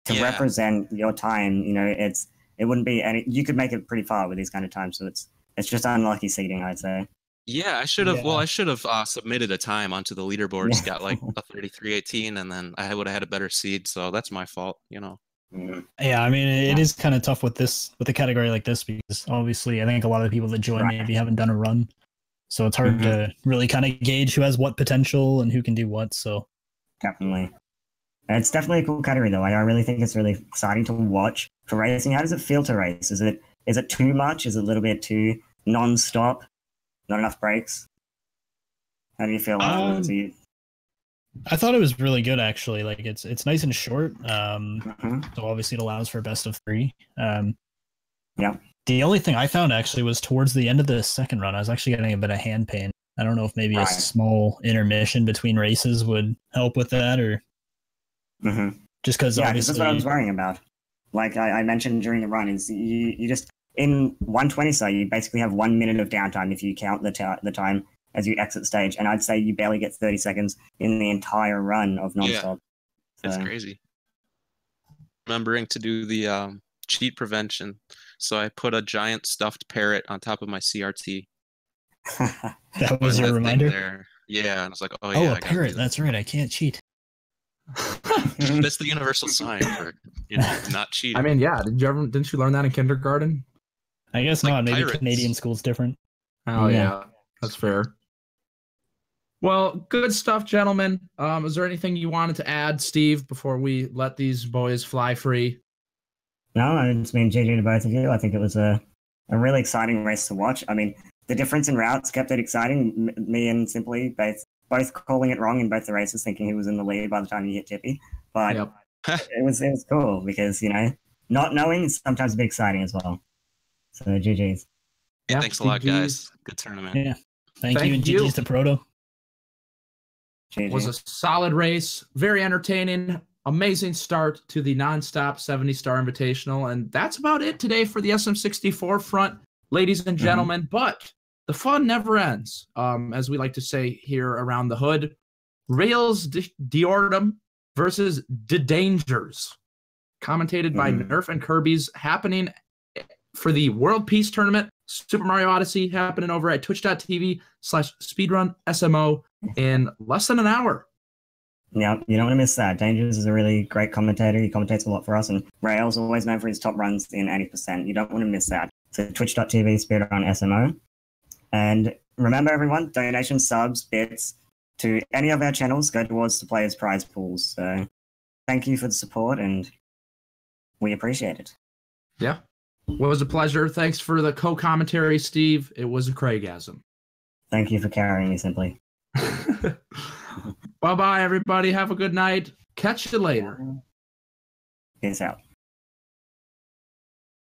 to represent your time, you know, it wouldn't be any. You could make it pretty far with these kind of times. So it's just unlucky seeding, I'd say. Yeah, I should have. Yeah. Well, I should have submitted a time onto the leaderboards. Got like a 33.18, and then I would have had a better seed. So that's my fault, you know. Yeah, I mean, it is kind of tough with a category like this because obviously I think a lot of the people that join maybe haven't done a run, so it's hard to really kind of gauge who has what potential and who can do what. So definitely, it's definitely a cool category though. I really think it's really exciting to watch for racing. How does it feel to race? Is it too much? Is it a little bit too non-stop? Not enough breaks? How do you feel? I thought it was really good actually. Like it's nice and short. So obviously it allows for a best of 3. Yeah. The only thing I found actually was towards the end of the second run, I was actually getting a bit of hand pain. I don't know if maybe a small intermission between races would help with that, or just because obviously that's what I was worrying about. Like I mentioned during the run, is you just in 120 so you basically have 1 minute of downtime if you count the time as you exit stage, and I'd say you barely get 30 seconds in the entire run of nonstop. Yeah, that's crazy. Remembering to do the cheat prevention, so I put a giant stuffed parrot on top of my CRT. That was your reminder there. Yeah, and I was like, oh yeah, a parrot. That's right. I can't cheat. That's the universal sign for not cheating. I mean, yeah. Didn't you learn that in kindergarten? I guess like not. Maybe pirates. Canadian school's different. Oh yeah, that's fair. Well, good stuff, gentlemen. Is there anything you wanted to add, Steve, before we let these boys fly free? No, I just mean GG to both of you. I think it was a really exciting race to watch. I mean, the difference in routes kept it exciting. Me and Simply both calling it wrong in both the races, thinking he was in the lead by the time he hit Tippy. But it was cool because, you know, not knowing is sometimes a bit exciting as well. So GG's. Yeah, thanks a lot, guys. Good tournament. Yeah. Thank you, and GG's to Proto. It was a solid race, very entertaining, amazing start to the nonstop 70-star invitational, and that's about it today for the SM64 front, ladies and gentlemen. But the fun never ends, as we like to say here around the hood. Rails Deordum versus The Dangers, commentated by Nerf and Kirby's, happening for the World Peace Tournament, Super Mario Odyssey, happening over at twitch.tv/SpeedrunSMO in less than an hour. Yeah, you don't want to miss that. Dangers is a really great commentator. He commentates a lot for us, and Rail's always known for his top runs in 80%. You don't want to miss that. So twitch.tv/SpeedrunSMO. And remember, everyone, donations, subs, bits to any of our channels go towards the players' prize pools. So thank you for the support, and we appreciate it. Yeah. Well, it was a pleasure. Thanks for the co-commentary, Steve. It was a Craigasm. Thank you for carrying me, Simply. Bye-bye, everybody. Have a good night. Catch you later. Peace out.